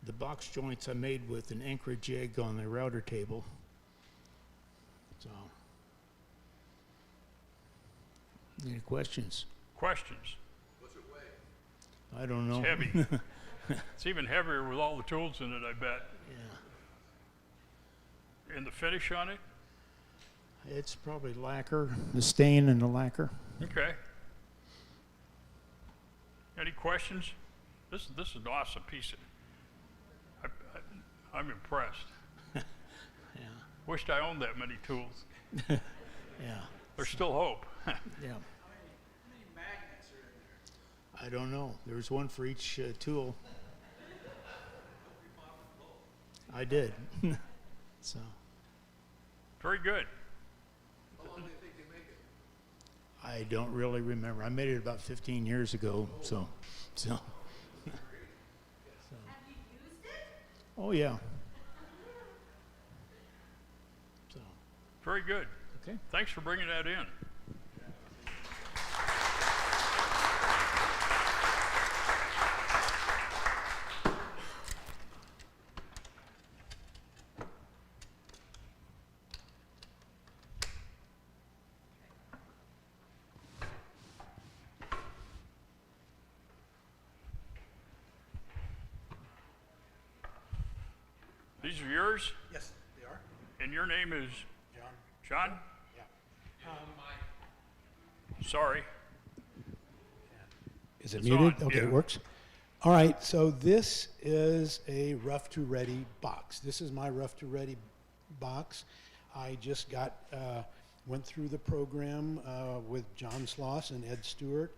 The box joints I made with an anchorage egg on the router table. So, any questions? Questions? What's it weigh? I don't know. It's heavy. It's even heavier with all the tools in it, I bet. Yeah. And the finish on it? It's probably lacquer, the stain and the lacquer. Okay. Any questions? This is an awesome piece of. I'm impressed. Yeah. Wished I owned that many tools. Yeah. There's still hope. Yeah. I don't know. There's one for each tool. I did. So. Very good. How long do you think you make it? I don't really remember. I made it about 15 years ago, so. Have you used it? Oh, yeah. So, Very good. okay. Thanks for bringing that in. These are yours? Yes, they are. And your name is? John. John? Yeah. Sorry. Is it It's muted? on, Okay, yeah. it works. All right, so this is a rough to ready box. This is my rough to ready box. I just got, went through the program with John Sloss and Ed Stewart,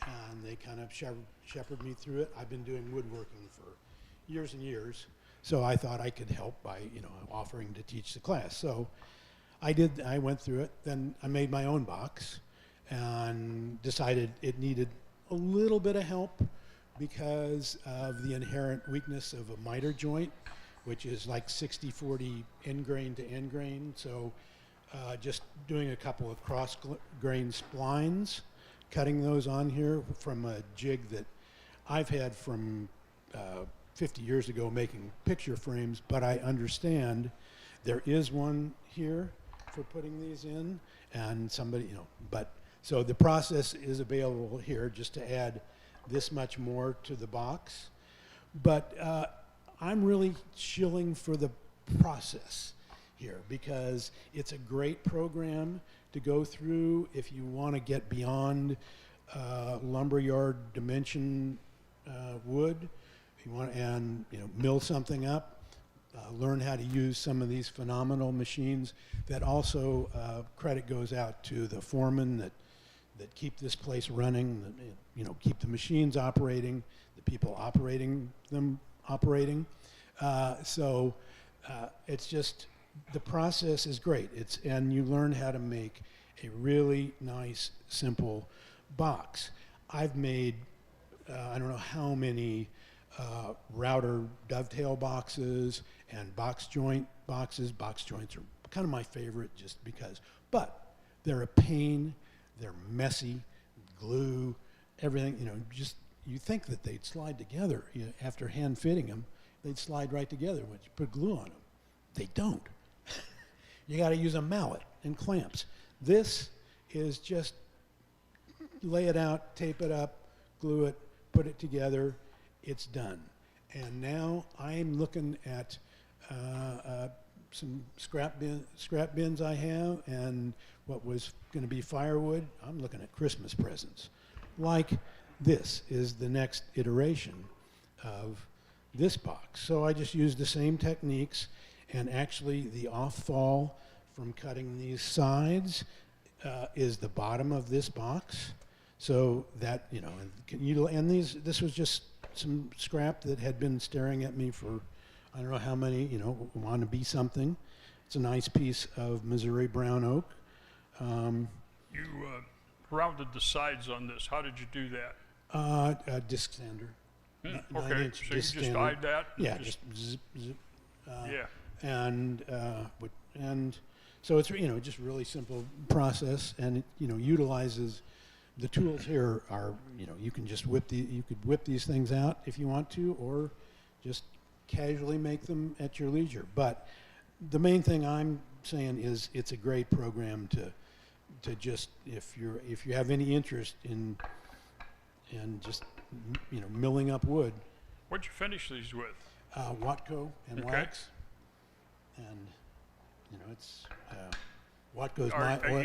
and they kind of shepherded me through it. I've been doing woodworking for years and years, so I thought I could help by, offering to teach the class. So I did, I went through it, then I made my own box and decided it needed a little bit of help because of the inherent weakness of a miter joint, which is like 60-40 end grain to end grain. So just doing a couple of cross grain splines, cutting those on here from a jig that I've had from 50 years ago making picture frames, but I understand there is one here for putting these in, and somebody, but so the process is available here just to add this much more to the box. But I'm really shilling for the process here because it's a great program to go through if you want to get beyond lumberyard dimension wood. If you want and mill something up, learn how to use some of these phenomenal machines. That also credit goes out to the foremen that keep this place running, that, keep the machines operating, the people operating them operating. So it's just, the process is great. And you learn how to make a really nice, simple box. I've made, I don't know how many router dovetail boxes and box joint boxes. Box joints are kind of my favorite just because, but they're a pain. They're messy, glue, everything, just, you think that they'd slide together. After hand fitting them, they'd slide right together when you put glue on them. They don't. You got to use a mallet and clamps. This is just lay it out, tape it up, glue it, put it together, it's done. And now I'm looking at some scrap bins I have, and what was going to be firewood. I'm looking at Christmas presents. Like this is the next iteration of this box. So I just used the same techniques, and actually the off-fall from cutting these sides is the bottom of this box. So that, and this was just some scrap that had been staring at me for I don't know how many, want to be something. It's a nice piece of Missouri brown oak. You rounded the sides on this. How did you do that? A disc sander. Okay, so you just eyed that? Yeah, just zip, zip. Yeah. And so it's, just really simple process, and it, utilizes the tools here are, you can just you could whip these things out if you want to, or just casually make them at your leisure. But the main thing I'm saying is it's a great program to just, if you have any interest in just, milling up wood. What'd you finish these with? Watco and wax. And, it's, Watco's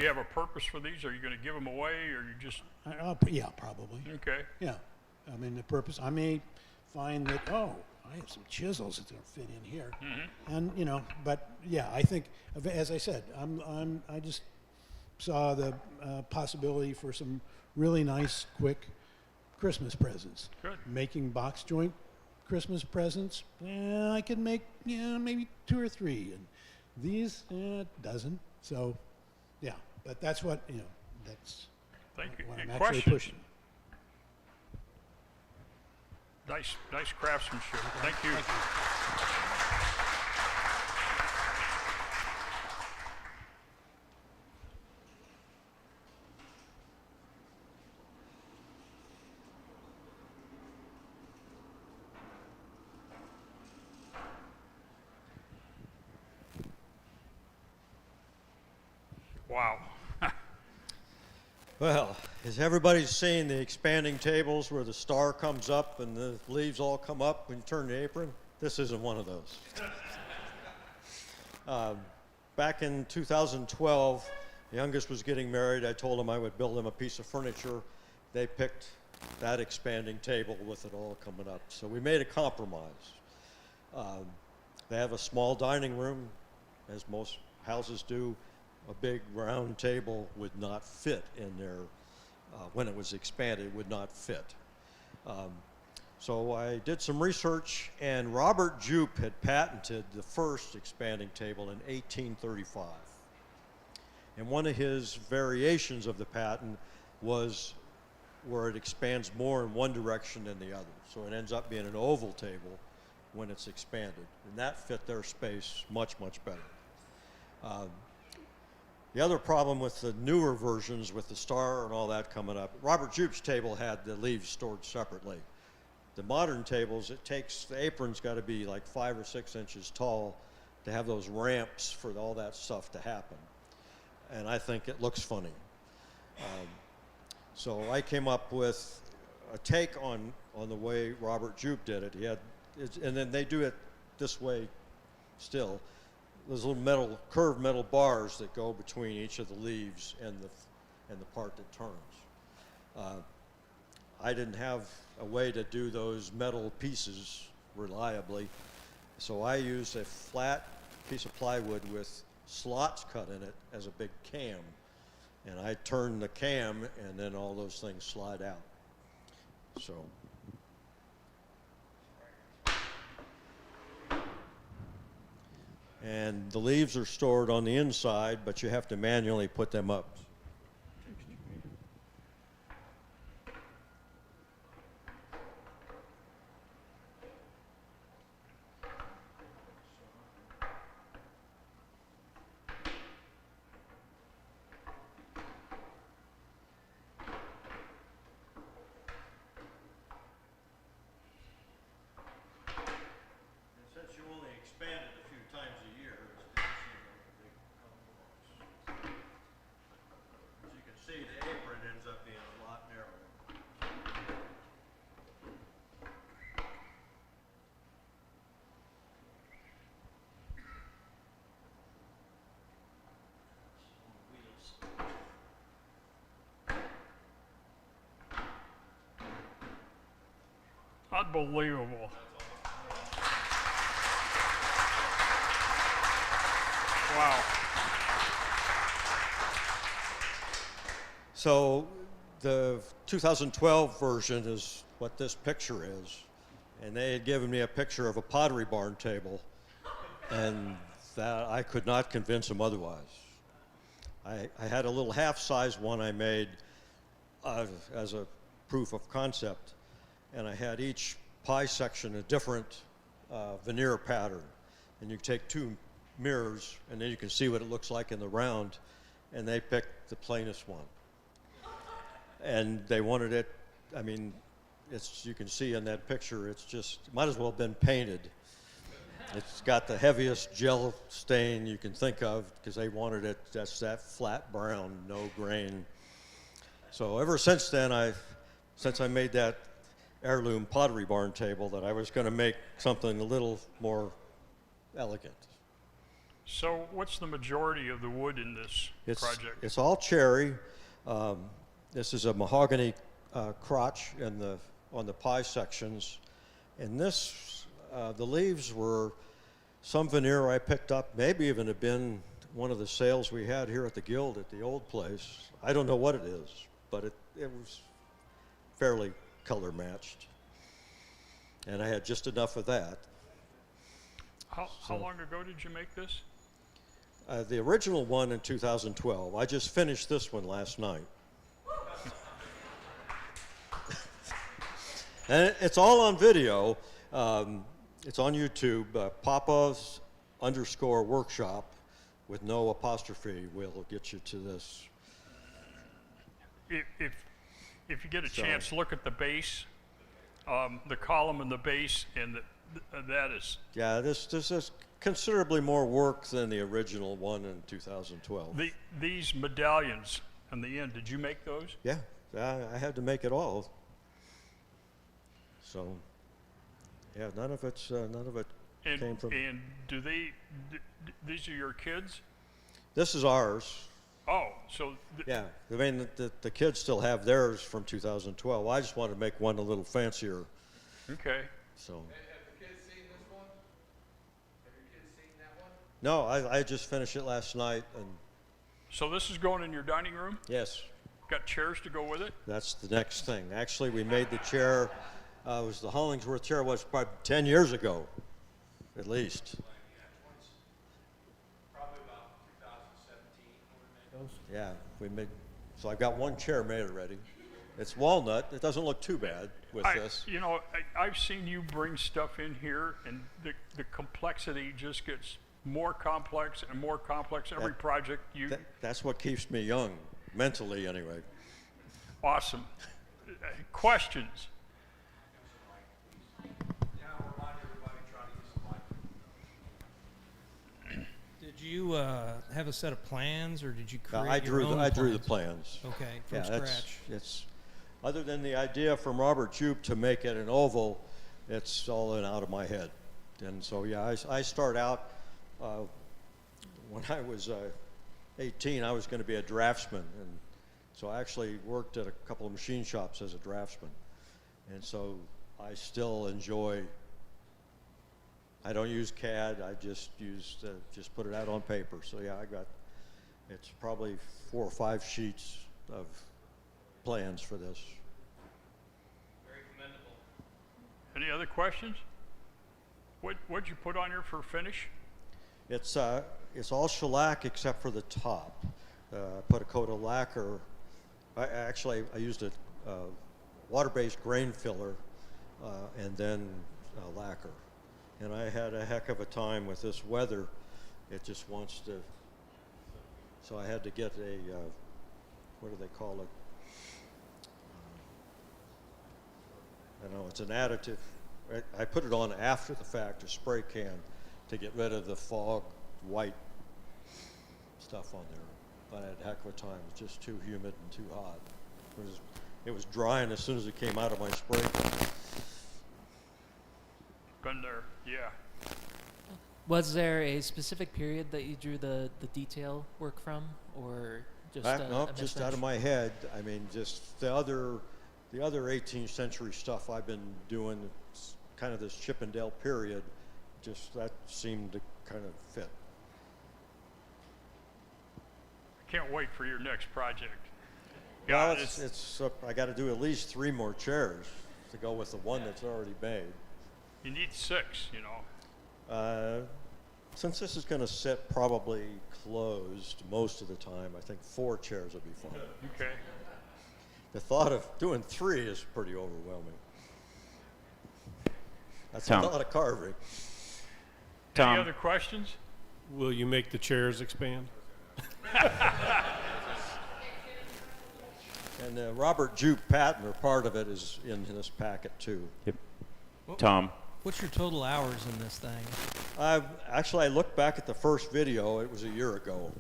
you have a purpose for these? Are you going to give them away, or you just? Yeah, probably. Okay. Yeah, I mean the purpose. I may find that I have some chisels that's going to fit in here, and but yeah, I think as I said, I just saw the possibility for some really nice, quick Christmas presents. Good. Making box joint Christmas presents. I could make maybe 2 or 3, and these dozen. So, yeah, but that's what, you know, that's Thank you. what Any I'm actually questions? pushing. Nice craftsmanship. Thank you. Wow. Well, as everybody's seen the expanding tables where the star comes up and the leaves all come up when you turn the apron, this isn't one of those. Back in 2012, the youngest was getting married. I told him I would build him a piece of furniture. They picked that expanding table with it all coming up. So we made a compromise. They have a small dining room, as most houses do. A big round table would not fit in there. When it was expanded, it would not fit. So I did some research, and Robert Jupe had patented the first expanding table in 1835. And one of his variations of the patent was where it expands more in one direction than the other. So it ends up being an oval table when it's expanded. And that fit their space much, much better. The other problem with the newer versions with the star and all that coming up, Robert Jupe's table had the leaves stored separately. The modern tables, it takes, the apron's got to be like 5 or 6 inches tall to have those ramps for all that stuff to happen. And I think it looks funny. So I came up with a take on the way Robert Jupe did it. He had, and then they do it this way still. Those little curved metal bars that go between each of the leaves and the part that turns. I didn't have a way to do those metal pieces reliably, so I used a flat piece of plywood with slots cut in it as a big cam, and I turn the cam, and then all those things slide out. So. And the leaves are stored on the inside, but you have to manually put them up. Unbelievable. Wow. So the 2012 version is what this picture is. And they had given me a picture of a Pottery Barn table, and that I could not convince them otherwise. I had a little half-size one I made as a proof of concept, and I had each pie section a different veneer pattern. And you take 2 mirrors, and then you can see what it looks like in the round, and they picked the plainest one. And they wanted it, I mean, it's, you can see in that picture, it's just, might as well have been painted. It's got the heaviest gel stain you can think of, because they wanted it, that's that flat brown, no grain. So ever since then, since I made that heirloom Pottery Barn table, that I was going to make something a little more elegant. So what's the majority of the wood in this project? It's all cherry. This is a mahogany crotch on the pie sections. And this, the leaves were some veneer I picked up, maybe even have been one of the sales we had here at the Guild at the old place. I don't know what it is, but it was fairly color matched. And I had just enough of that. How long ago did you make this? The original one in 2012. I just finished this one last night. And it's all on video. It's on YouTube. Papa's_workshop with no apostrophe will get you to this. If you get a chance, look at the base, the column and the base, and that is. Yeah, this is considerably more work than the original one in 2012. These medallions on the end, did you make those? Yeah, I had to make it all. So, yeah, none of it came from. And these are your kids? This is ours. Oh, so. Yeah, I mean, the kids still have theirs from 2012. I just wanted to make one a little fancier. Okay. So. Have the kids seen this one? Have your kids seen that one? No, I just finished it last night. And So this is going in your dining room? yes. Got chairs to go with it? That's the next thing. Actually, we made the chair, was the Hollingsworth chair was probably 10 years ago, at least. Probably about 2017 when we made those. Yeah, we made, so I've got one chair made already. It's walnut. It doesn't look too bad with this. You know, I've seen you bring stuff in here, and the complexity just gets more complex and more complex every project you. That's what keeps me young, mentally anyway. Awesome. Questions? Did you have a set of plans, or did you create I your own drew the plans. Okay, from scratch. It's other than the idea from Robert Jupe to make it an oval, it's all out of my head. And so yeah, I start out when I was 18, I was going to be a draftsman, and so I actually worked at a couple of machine shops as a draftsman. And so I still enjoy. I don't use CAD. I just just put it out on paper. So yeah, it's probably 4 or 5 sheets of plans for this. Very commendable. Any other questions? What'd you put on here for finish? It's all shellac except for the top. Put a coat of lacquer. I used a water-based grain filler and then lacquer. And I had a heck of a time with this weather. It just wants to. So I had to get a what do they call it? I don't know. It's an additive. I put it on after the fact, a spray can, to get rid of the fog, white stuff on there. But I had a heck of a time. It was just too humid and too hot. It was drying as soon as it came out of my spray can. Been there, yeah. Was there a specific period that you drew the detail work from, or just Nope, just out of my head. I mean, just the other 18th century stuff I've been doing, it's kind of this Chippendale period, just that seemed to kind of fit. I can't wait for your next project. Well, it's I got to do at least 3 more chairs to go with the one that's already made. You need 6, you know. Since this is going to sit probably closed most of the time, I think 4 chairs will be fine. Okay. The thought of doing 3 is pretty overwhelming. That's Tom. a lot of carving. Tom. Any other questions? Will you make the chairs expand? And Robert Jupe patent, or part of it, is in this packet too. Yep. Tom. What's your total hours in this thing? Actually, I looked back at the first video. It was a year ago,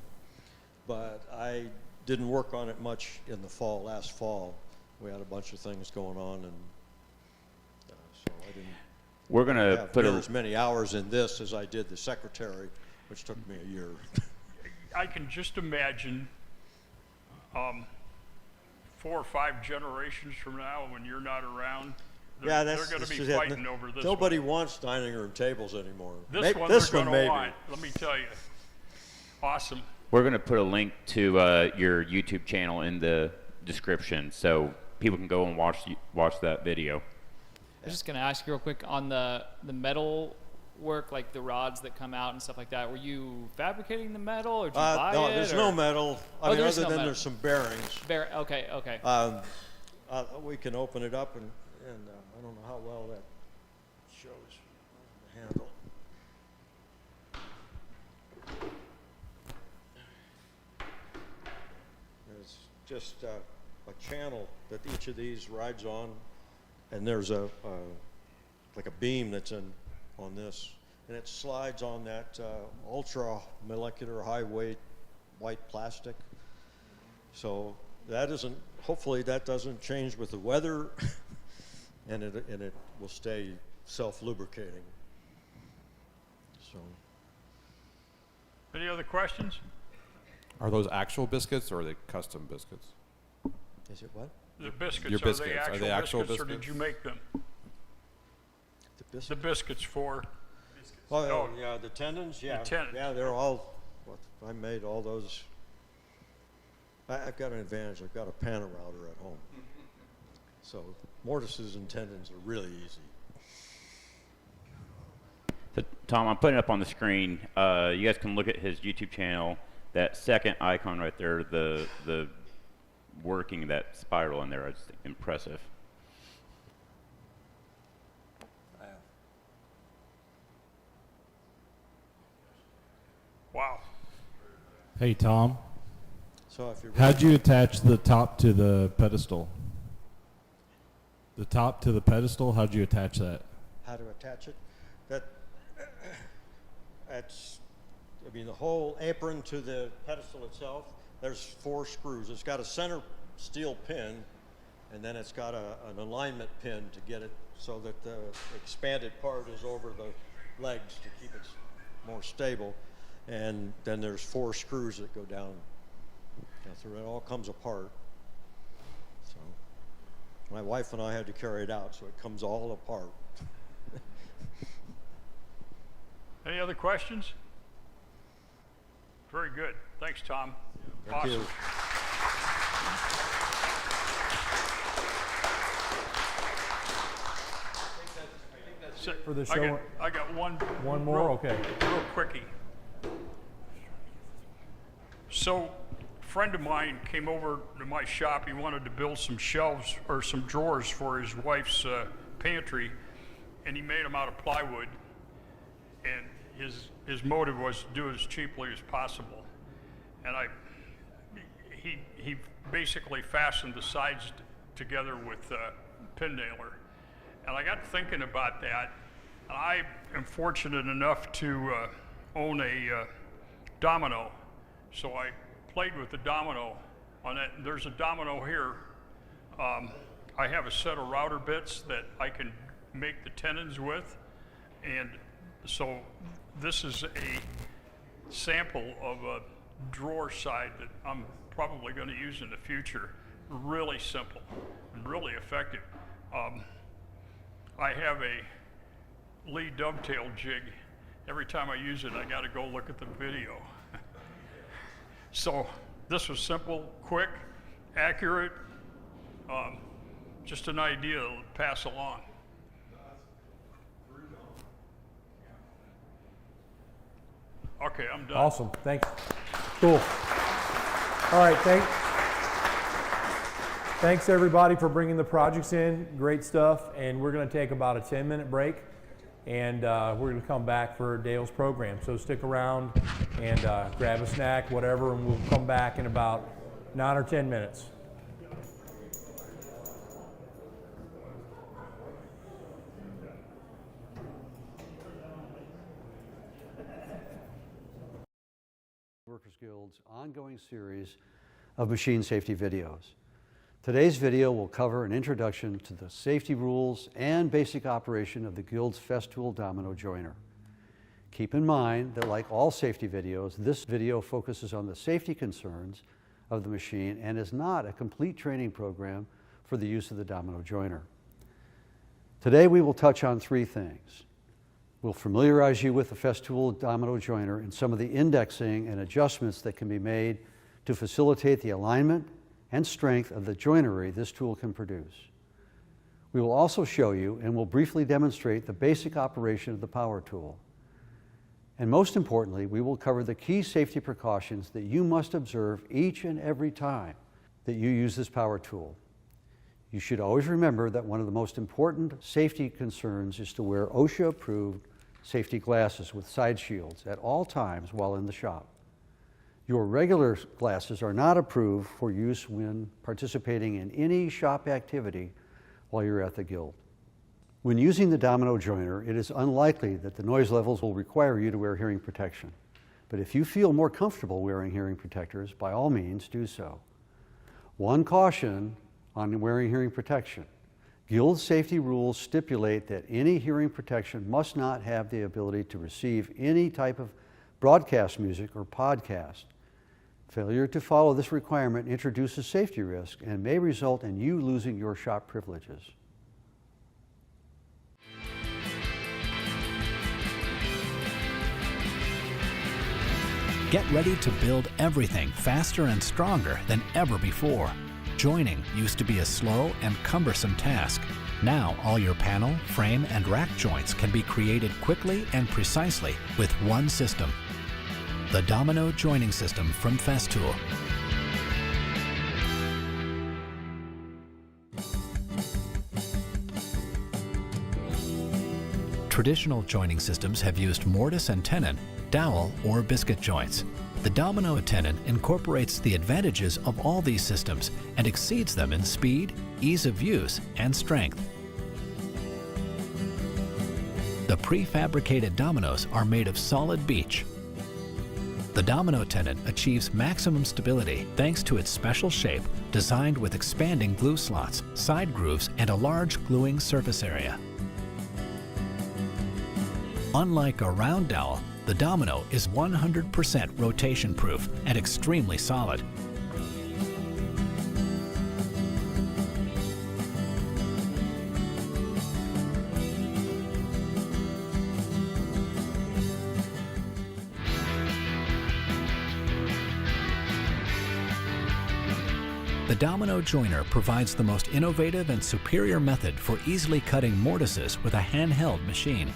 but I didn't work on it much in the fall. Last fall, we had a bunch of things going on, and so I didn't. We're gonna put as many hours in this as I did the secretary, which took me a year. I can just imagine 4 or 5 generations from now, when you're not around, they're going to be fighting over this. Nobody wants dining room tables anymore. This one they're going to want, let me tell you. Awesome. We're going to put a link to your YouTube channel in the description, so people can go and watch that video. I was just going to ask you real quick on the metal work, like the rods that come out and stuff like that? Were you fabricating the metal, or did you buy no, it? there's or? no metal. I mean, There's other no than metal. there's some bearings. Okay, okay. We can open it up, and I don't know how well that shows the handle. There's just a channel that each of these rides on, and there's like a beam that's on this, and it slides on that ultra molecular high weight white plastic. So that isn't, hopefully that doesn't change with the weather, and it will stay self-lubricating. So. Any other questions? Are those actual biscuits or are they custom biscuits? Is it what? The biscuits, Your biscuits. are they actual biscuits, or did you make them? The biscuits? The biscuits for? Oh, yeah, the tendons, yeah. The tendons. Yeah, they're all, I made all those. I've got an advantage. I've got a panel router at home. So mortises and tendons are really easy. So, Tom, I'm putting it up on the screen. You guys can look at his YouTube channel. That second icon right there, the working that spiral in there is impressive. Wow. Hey, Tom. So if you're how'd you attach the top to the pedestal? The top to the pedestal, how'd you attach that? How to attach it? That's, I mean, the whole apron to the pedestal itself, there's 4 screws. It's got a center steel pin, and then it's got an alignment pin to get it so that the expanded part is over the legs to keep it more stable. And then there's 4 screws that go down. So it all comes apart. So my wife and I had to carry it out, so it comes all apart. Any other questions? Very good. Thanks, Tom. Thank awesome. you. For the show. I got one more. Okay. Real quickie. So, a friend of mine came over to my shop. He wanted to build some shelves or some drawers for his wife's pantry, and he made them out of plywood. And his motive was to do it as cheaply as possible. And he basically fastened the sides together with pin nailer. And I got thinking about that. And I am fortunate enough to own a domino. So I played with the domino on that. There's a domino here. I have a set of router bits that I can make the tenons with. And so this is a sample of a drawer side that I'm probably going to use in the future. Really simple and really effective. I have a Lee dovetail jig. Every time I use it, I got to go look at the video. So this was simple, quick, accurate, just an idea to pass along. Okay, I'm done. Awesome. Thanks. Cool. All right. Thanks everybody for bringing the projects in. Great stuff. And we're going to take about a 10-minute break, and we're going to come back for Dale's program. So stick around and grab a snack, whatever, and we'll come back in about 9 or 10 minutes. Workers Guild's ongoing series of machine safety videos. Today's video will cover an introduction to the safety rules and basic operation of the Guild's Festool domino joiner. Keep in mind that like all safety videos, this video focuses on the safety concerns of the machine and is not a complete training program for the use of the domino joiner. Today we will touch on 3 things. We'll familiarize you with the Festool domino joiner and some of the indexing and adjustments that can be made to facilitate the alignment and strength of the joinery this tool can produce. We will also show you and will briefly demonstrate the basic operation of the power tool. And most importantly, we will cover the key safety precautions that you must observe each and every time that you use this power tool. You should always remember that one of the most important safety concerns is to wear OSHA-approved safety glasses with side shields at all times while in the shop. Your regular glasses are not approved for use when participating in any shop activity while you're at the guild. When using the domino joiner, it is unlikely that the noise levels will require you to wear hearing protection. But if you feel more comfortable wearing hearing protectors, by all means do so. One caution on wearing hearing protection. Guild safety rules stipulate that any hearing protection must not have the ability to receive any type of broadcast music or podcast. Failure to follow this requirement introduces safety risk and may result in you losing your shop privileges. Get ready to build everything faster and stronger than ever before. Joining used to be a slow and cumbersome task. Now all your panel, frame, and rack joints can be created quickly and precisely with one system. The Domino Joining System from Festool. Traditional joining systems have used mortise and tenon, dowel, or biscuit joints. The Domino tenon incorporates the advantages of all these systems and exceeds them in speed, ease of use, and strength. The prefabricated dominoes are made of solid beech. The domino tenon achieves maximum stability thanks to its special shape, designed with expanding glue slots, side grooves, and a large gluing surface area. Unlike a round dowel, the domino is 100% rotation-proof and extremely solid. The Domino Joiner provides the most innovative and superior method for easily cutting mortises with a handheld machine.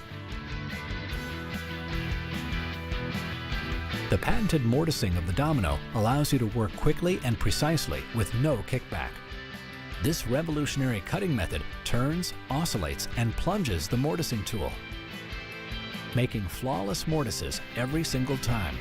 The patented mortising of the Domino allows you to work quickly and precisely with no kickback. This revolutionary cutting method turns, oscillates, and plunges the mortising tool, making flawless mortises every single time.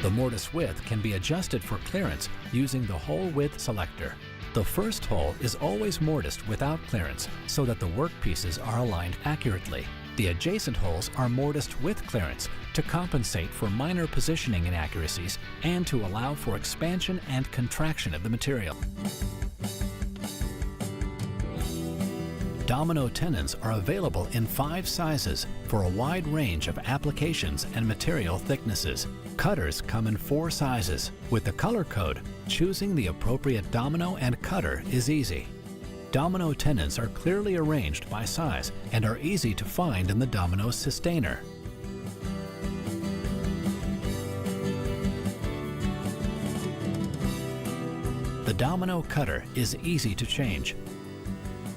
The mortise width can be adjusted for clearance using the hole width selector. The first hole is always mortised without clearance so that the workpieces are aligned accurately. The adjacent holes are mortised with clearance to compensate for minor positioning inaccuracies and to allow for expansion and contraction of the material. Domino tenons are available in 5 sizes for a wide range of applications and material thicknesses. Cutters come in 4 sizes. With the color code, choosing the appropriate domino and cutter is easy. Domino tenons are clearly arranged by size and are easy to find in the domino sustainer. The domino cutter is easy to change.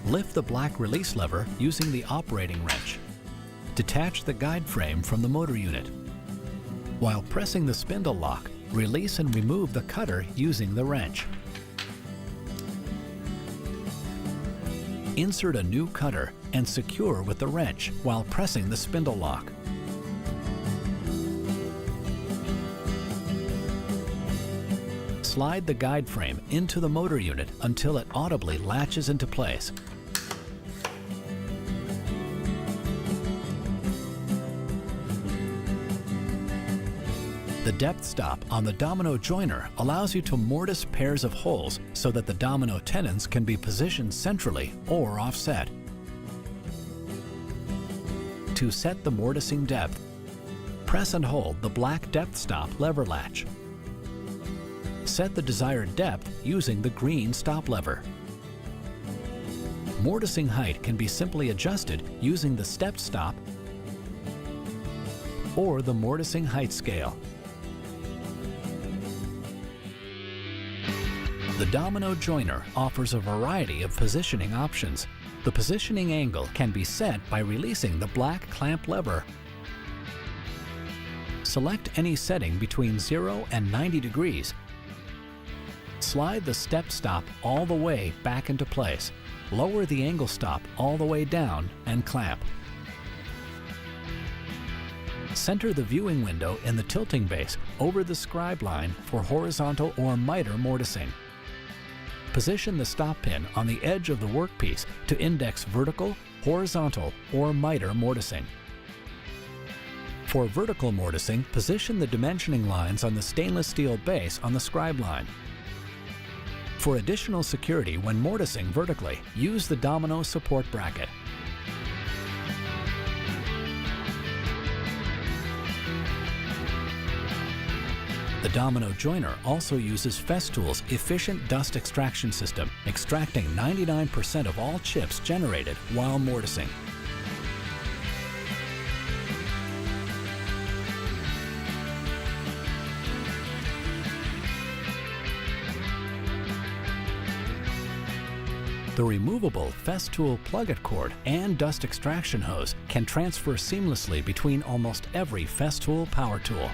Lift the black release lever using the operating wrench. Detach the guide frame from the motor unit. While pressing the spindle lock, release and remove the cutter using the wrench. Insert a new cutter and secure with the wrench while pressing the spindle lock. Slide the guide frame into the motor unit until it audibly latches into place. The depth stop on the domino joiner allows you to mortise pairs of holes so that the domino tenons can be positioned centrally or offset. To set the mortising depth, press and hold the black depth stop lever latch. Set the desired depth using the green stop lever. Mortising height can be simply adjusted using the step stop or the mortising height scale. The domino joiner offers a variety of positioning options. The positioning angle can be set by releasing the black clamp lever. Select any setting between 0 and 90 degrees. Slide the step stop all the way back into place. Lower the angle stop all the way down and clamp. Center the viewing window in the tilting base over the scribe line for horizontal or miter mortising. Position the stop pin on the edge of the workpiece to index vertical, horizontal, or miter mortising. For vertical mortising, position the dimensioning lines on the stainless steel base on the scribe line. For additional security when mortising vertically, use the domino support bracket. The domino joiner also uses Festool's efficient dust extraction system, extracting 99% of all chips generated while mortising. The removable Festool plug-it cord and dust extraction hose can transfer seamlessly between almost every Festool power tool.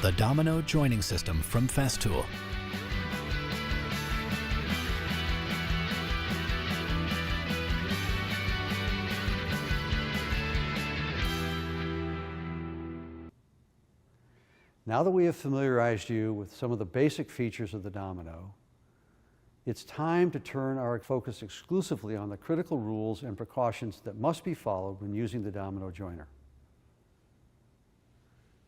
The domino joining system from Festool. Now that we have familiarized you with some of the basic features of the domino, it's time to turn our focus exclusively on the critical rules and precautions that must be followed when using the domino joiner.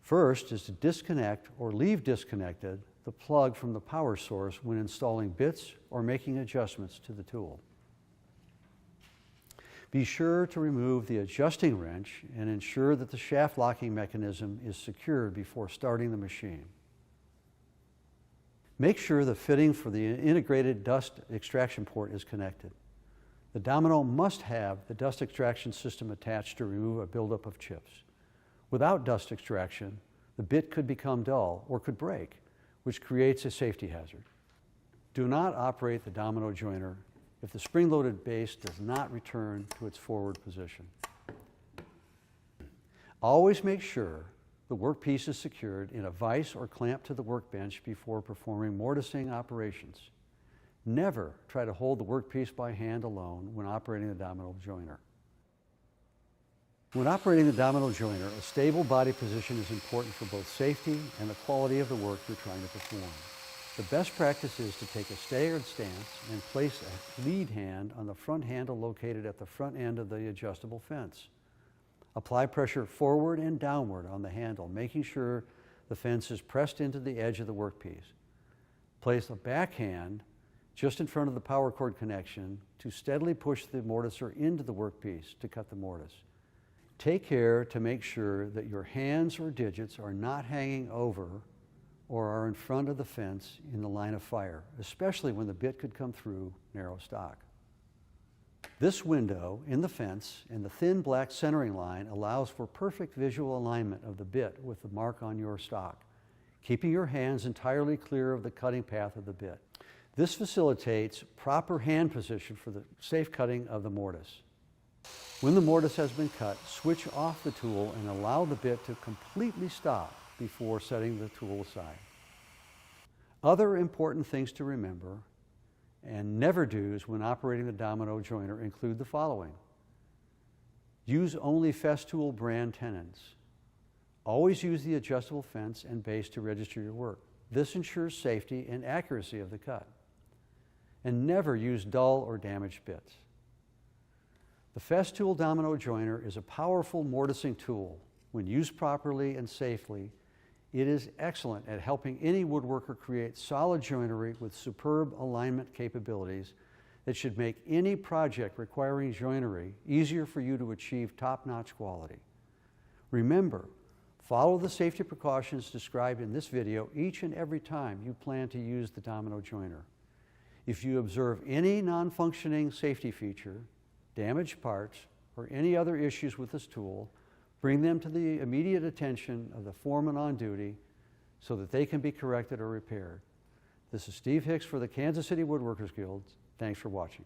First is to disconnect or leave disconnected the plug from the power source when installing bits or making adjustments to the tool. Be sure to remove the adjusting wrench and ensure that the shaft locking mechanism is secured before starting the machine. Make sure the fitting for the integrated dust extraction port is connected. The domino must have the dust extraction system attached to remove a buildup of chips. Without dust extraction, the bit could become dull or could break, which creates a safety hazard. Do not operate the domino joiner if the spring-loaded base does not return to its forward position. Always make sure the workpiece is secured in a vise or clamp to the workbench before performing mortising operations. Never try to hold the workpiece by hand alone when operating the domino joiner. When operating the domino joiner, a stable body position is important for both safety and the quality of the work you're trying to perform. The best practice is to take a staggered stance and place a lead hand on the front handle located at the front end of the adjustable fence. Apply pressure forward and downward on the handle, making sure the fence is pressed into the edge of the workpiece. Place a back hand just in front of the power cord connection to steadily push the mortiser into the workpiece to cut the mortise. Take care to make sure that your hands or digits are not hanging over or are in front of the fence in the line of fire, especially when the bit could come through narrow stock. This window in the fence and the thin black centering line allows for perfect visual alignment of the bit with the mark on your stock, keeping your hands entirely clear of the cutting path of the bit. This facilitates proper hand position for the safe cutting of the mortise. When the mortise has been cut, switch off the tool and allow the bit to completely stop before setting the tool aside. Other important things to remember and never do's when operating the domino joiner include the following. Use only Festool brand tenons. Always use the adjustable fence and base to register your work. This ensures safety and accuracy of the cut. And never use dull or damaged bits. The Festool domino joiner is a powerful mortising tool. When used properly and safely, it is excellent at helping any woodworker create solid joinery with superb alignment capabilities that should make any project requiring joinery easier for you to achieve top-notch quality. Remember, follow the safety precautions described in this video each and every time you plan to use the domino joiner. If you observe any non-functioning safety feature, damaged parts, or any other issues with this tool, Bring them to the immediate attention of the foreman on duty so that they can be corrected or repaired. This is Steve Hicks for the Kansas City Woodworkers Guild. Thanks for watching.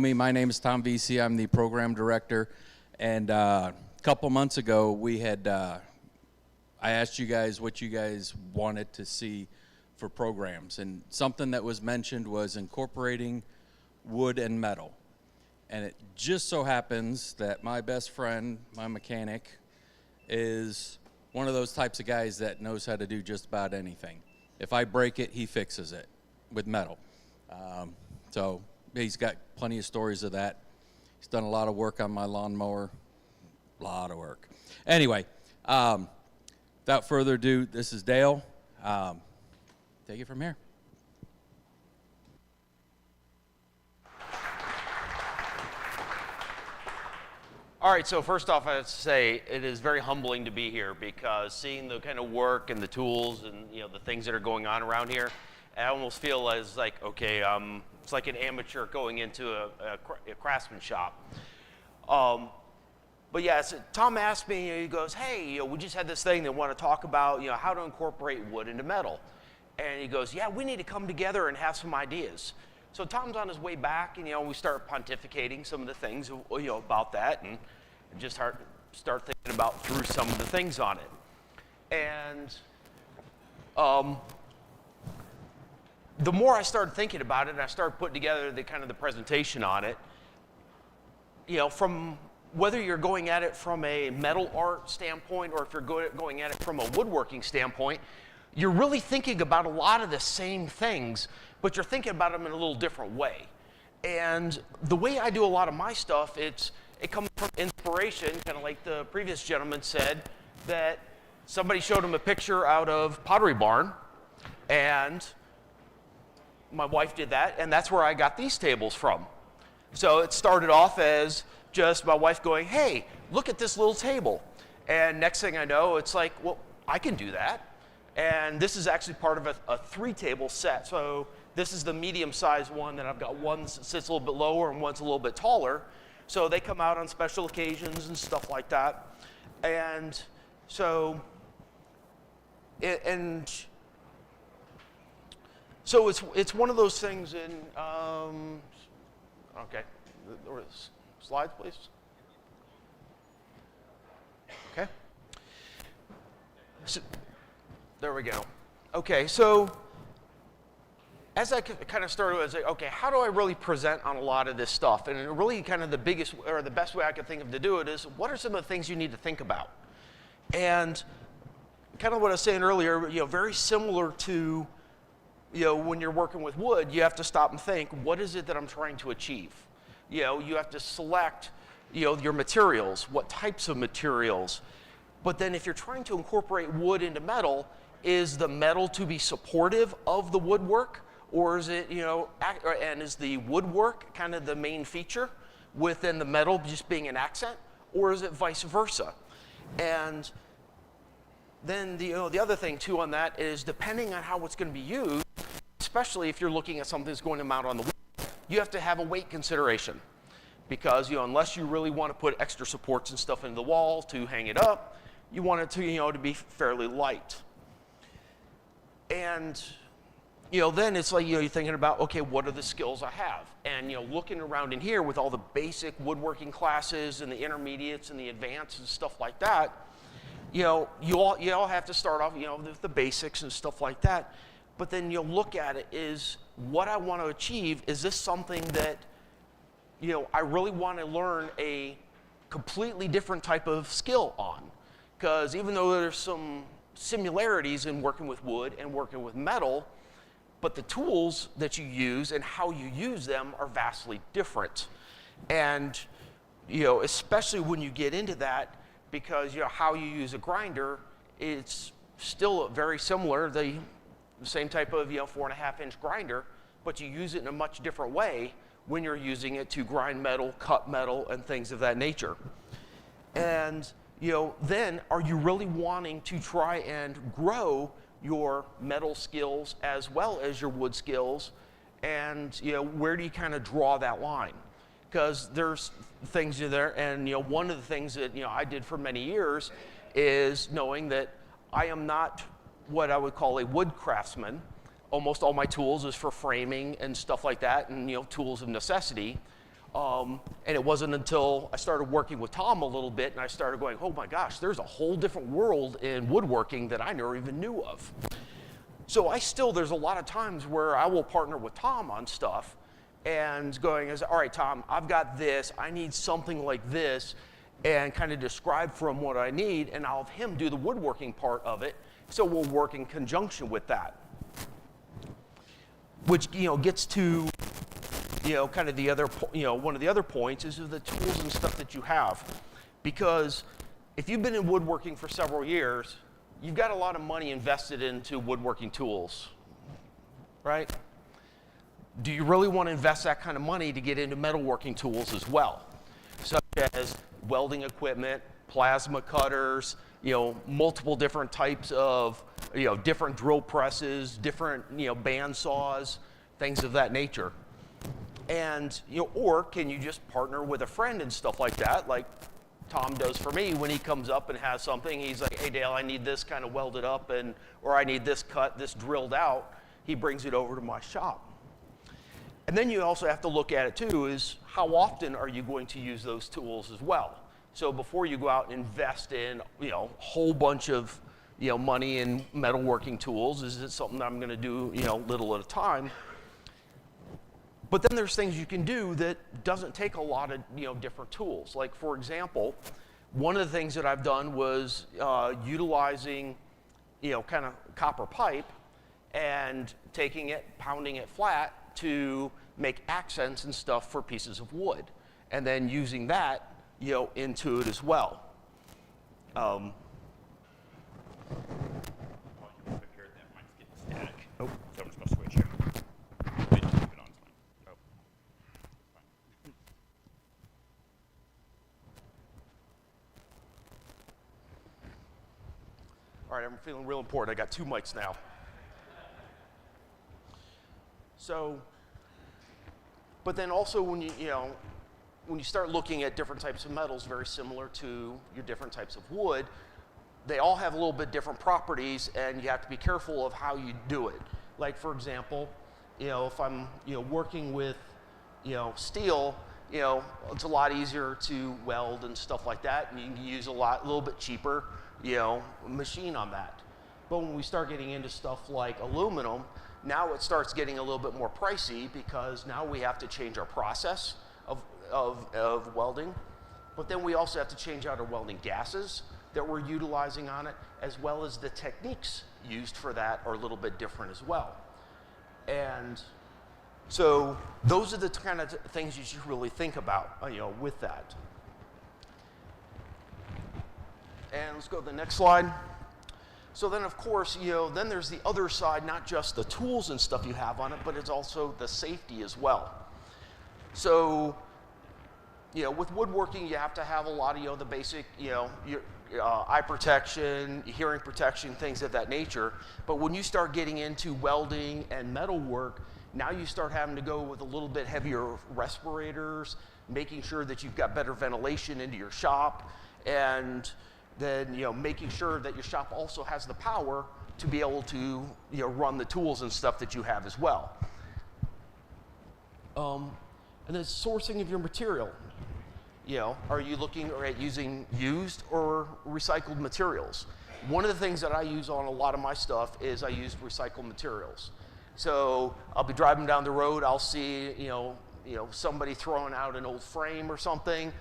My name is Tom Vesey. I'm the program director, and a couple months ago we had I asked you guys what you guys wanted to see for programs, and something that was mentioned was incorporating wood and metal. And it just so happens that my best friend, my mechanic, is one of those types of guys that knows how to do just about anything. If I break it, he fixes it with metal. So he's got plenty of stories of that. He's done a lot of work on my lawnmower, a lot of work. Anyway, without further ado, this is Dale. Take it from here. All right, so first off, I have to say it is very humbling to be here because seeing the kind of work and the tools and the things that are going on around here, I almost feel as like, okay, it's like an amateur going into a craftsman shop. But yeah, so Tom asked me, he goes, hey, we just had this thing that want to talk about, how to incorporate wood into metal. And he goes, yeah, we need to come together and have some ideas. So Tom's on his way back, and we start pontificating some of the things, about that, and just start thinking about through some of the things on it. And the more I started thinking about it, and I started putting together the kind of the presentation on it, from whether you're going at it from a metal art standpoint or if you're going at it from a woodworking standpoint, you're really thinking about a lot of the same things, but you're thinking about them in a little different way. And the way I do a lot of my stuff, it comes from inspiration, kind of like the previous gentleman said, that somebody showed him a picture out of Pottery Barn, and my wife did that, and that's where I got these tables from. So it started off as just my wife going, hey, look at this little table. And next thing I know, it's like, well, I can do that. And this is actually part of a 3-table set. So this is the medium-sized one, and I've got one that sits a little bit lower and one's a little bit taller. So they come out on special occasions and stuff like that. And so, so it's one of those things in, okay, slides, please. Okay. So, there we go. Okay, so as I kind of started, I was like, okay, how do I really present on a lot of this stuff? And really kind of the biggest or the best way I could think of to do it is, what are some of the things you need to think about? And kind of what I was saying earlier, very similar to, when you're working with wood, you have to stop and think, what is it that I'm trying to achieve? You have to select, your materials, what types of materials. But then if you're trying to incorporate wood into metal, is the metal to be supportive of the woodwork, or is it, and is the woodwork kind of the main feature within the metal just being an accent, or is it vice versa? And then the other thing too on that is, depending on how it's going to be used, especially if you're looking at something that's going to mount on the wall, you have to have a weight consideration, because unless you really want to put extra supports and stuff into the wall to hang it up, you want it to to be fairly light. And then it's like you're thinking about, okay, what are the skills I have? And looking around in here with all the basic woodworking classes and the intermediates and the advanced and stuff like that, you all have to start off with the basics and stuff like that. But then you'll look at it, is what I want to achieve, is this something that I really want to learn a completely different type of skill on. Because even though there's some similarities in working with wood and working with metal, but the tools that you use and how you use them are vastly different. And, you know, especially when you get into that, because, you know, how you use a grinder, it's still very similar, the same type of, you know, 4.5-inch grinder, but you use it in a much different way when you're using it to grind metal, cut metal, and things of that nature. And, you know, then are you really wanting to try and grow your metal skills as well as your wood skills? And, you know, where do you kind of draw that line? Because there's things in there, and, you know, one of the things that, you know, I did for many years is knowing that I am not what I would call a wood craftsman. Almost all my tools is for framing and stuff like that, and, you know, tools of necessity. And it wasn't until I started working with Tom a little bit and I started going, oh my gosh, there's a whole different world in woodworking that I never even knew of. So there's a lot of times where I will partner with Tom on stuff and going, all right, Tom, I've got this, I need something like this, and kind of describe from what I need, and I'll have him do the woodworking part of it, so we'll work in conjunction with that. Which, you know, gets to, you know, kind of the other, you know, one of the other points is the tools and stuff that you have. Because if you've been in woodworking for several years, you've got a lot of money invested into woodworking tools, right? Do you really want to invest that kind of money to get into metalworking tools as well? Such as welding equipment, plasma cutters, you know, multiple different types of, you know, different drill presses, different, you know, band saws, things of that nature. And, you know, or can you just partner with a friend and stuff like that, like Tom does for me when he comes up and has something. He's like, hey, Dale, I need this kind of welded up, and or I need this cut, this drilled out. He brings it over to my shop. And then you also have to look at it too, is how often are you going to use those tools as well? So before you go out and invest in, you know, a whole bunch of, you know, money in metalworking tools, is it something that I'm going to do, you know, little at a time? But then there's things you can do that doesn't take a lot of, you know, different tools. Like, for example, one of the things that I've done was utilizing, you know, kind of copper pipe and taking it, pounding it flat to make accents and stuff for pieces of wood, and then using that, you know, into it as well. Oh, someone's gonna switch here. All right, I'm feeling real important. I got 2 mics now. So, but then also when you start looking at different types of metals, very similar to your different types of wood, they all have a little bit different properties, and you have to be careful of how you do it. Like, for example, you know, if I'm, you know, working with, you know, steel, you know, it's a lot easier to weld and stuff like that, and you can use a little bit cheaper, you know, machine on that. But when we start getting into stuff like aluminum, now it starts getting a little bit more pricey, because now we have to change our process of welding. But then we also have to change out our welding gases that we're utilizing on it, as well as the techniques used for that are a little bit different as well. And so those are the kind of things you should really think about, you know, with that. And let's go to the next slide. So then, of course, you know, then there's the other side, not just the tools and stuff you have on it, but it's also the safety as well. So, you know, with woodworking, you have to have a lot of, you know, the basic, you know, your eye protection, hearing protection, things of that nature. But when you start getting into welding and metal work, now you start having to go with a little bit heavier respirators, making sure that you've got better ventilation into your shop, and then, you know, making sure that your shop also has the power to be able to, you know, run the tools and stuff that you have as well. And then sourcing of your material. You know, are you looking at using used or recycled materials? One of the things that I use on a lot of my stuff is I use recycled materials. So I'll be driving down the road, I'll see, you know, somebody throwing out an old frame or something.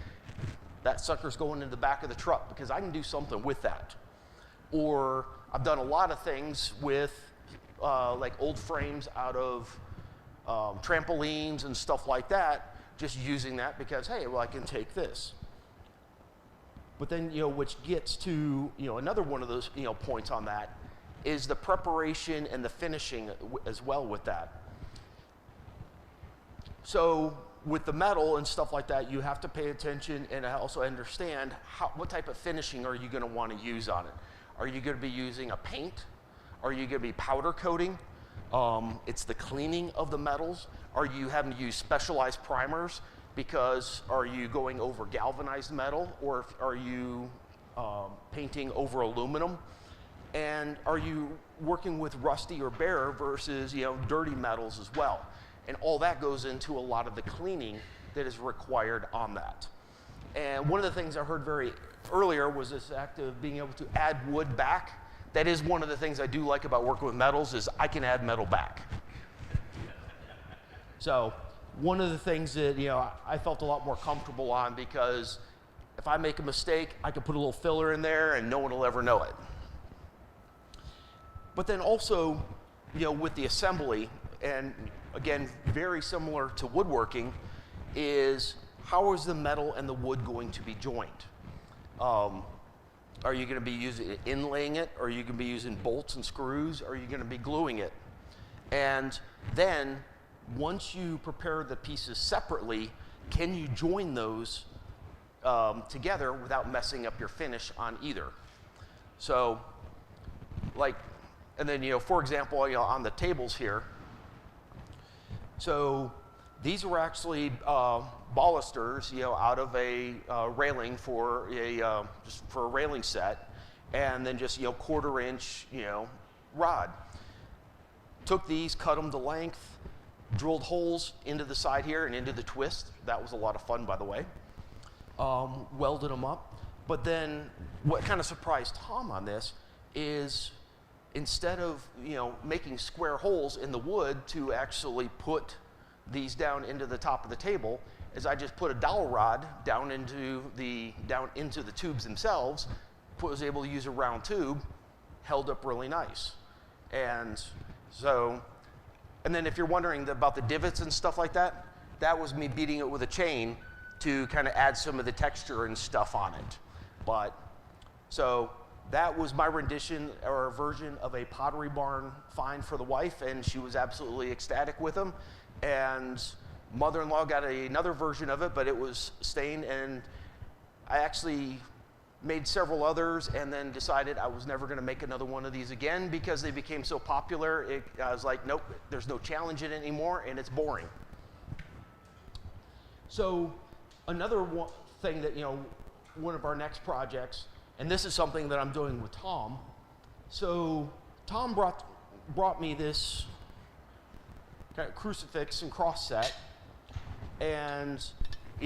that sucker's going in the back of the truck because I can do something with that. Or I've done a lot of things with like old frames out of trampolines and stuff like that, just using that because, hey, well, I can take this. But then, which gets to, another one of those, points on that is the preparation and the finishing as well with that. So with the metal and stuff like that, you have to pay attention and also understand what type of finishing are you going to want to use on it. Are you going to be using a paint? Are you going to be powder coating? It's the cleaning of the metals. Are you having to use specialized primers? Because are you going over galvanized metal, or are you painting over aluminum? And are you working with rusty or bare versus dirty metals as well? And all that goes into a lot of the cleaning that is required on that. And one of the things I heard very earlier was this act of being able to add wood back. That is one of the things I do like about working with metals is I can add metal back. So one of the things that I felt a lot more comfortable on, because if I make a mistake, I can put a little filler in there and no one will ever know it. But then also, with the assembly, and again, very similar to woodworking, is how is the metal and the wood going to be joined? Are you going to be inlaying it? Are you going to be using bolts and screws? Are you going to be gluing it? And then once you prepare the pieces separately, can you join those together without messing up your finish on either? So, and then, for example, on the tables here, so these were actually ballisters, out of a railing for a railing set, and then just 1/4 inch, rod. Took these, cut them to length, drilled holes into the side here and into the twist. That was a lot of fun, by the way. Welded them up. But then what kind of surprised Tom on this is instead of making square holes in the wood to actually put these down into the top of the table, is I just put a dowel rod down into the tubes themselves. Was able to use a round tube, held up really nice. And so, and then if you're wondering about the divots and stuff like that, that was me beating it with a chain to kind of add some of the texture and stuff on it. But so that was my rendition or version of a Pottery Barn find for the wife, and she was absolutely ecstatic with them. And mother-in-law got another version of it, but it was stained, and I actually made several others and then decided I was never going to make another one of these again because they became so popular. I was like, nope, there's no challenge in it anymore, and it's boring. So another thing that, one of our next projects, and this is something that I'm doing with Tom. So Tom brought me this kind of crucifix and cross set, and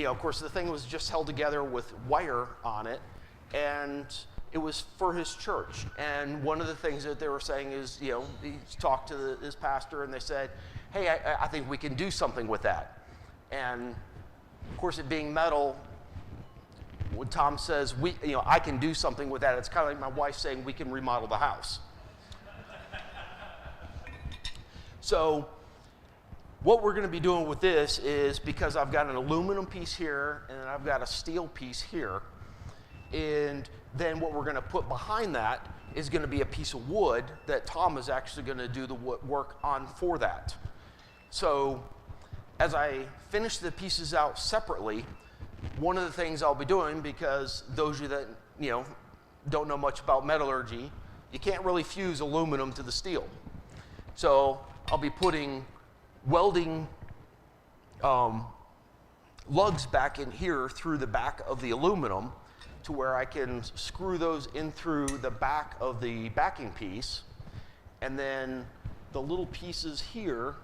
of course the thing was just held together with wire on it, and it was for his church. And one of the things that they were saying is, he talked to his pastor, and they said, hey, I think we can do something with that. And of course, it being metal, when Tom says, I can do something with that, it's kind of like my wife saying we can remodel the house. So what we're going to be doing with this is, because I've got an aluminum piece here and I've got a steel piece here, and then what we're going to put behind that is going to be a piece of wood that Tom is actually going to do the work on for that. So as I finish the pieces out separately, one of the things I'll be doing, because those of you that don't know much about metallurgy, you can't really fuse aluminum to the steel. So I'll be putting welding lugs back in here through the back of the aluminum to where I can screw those in through the back of the backing piece, and then the little pieces here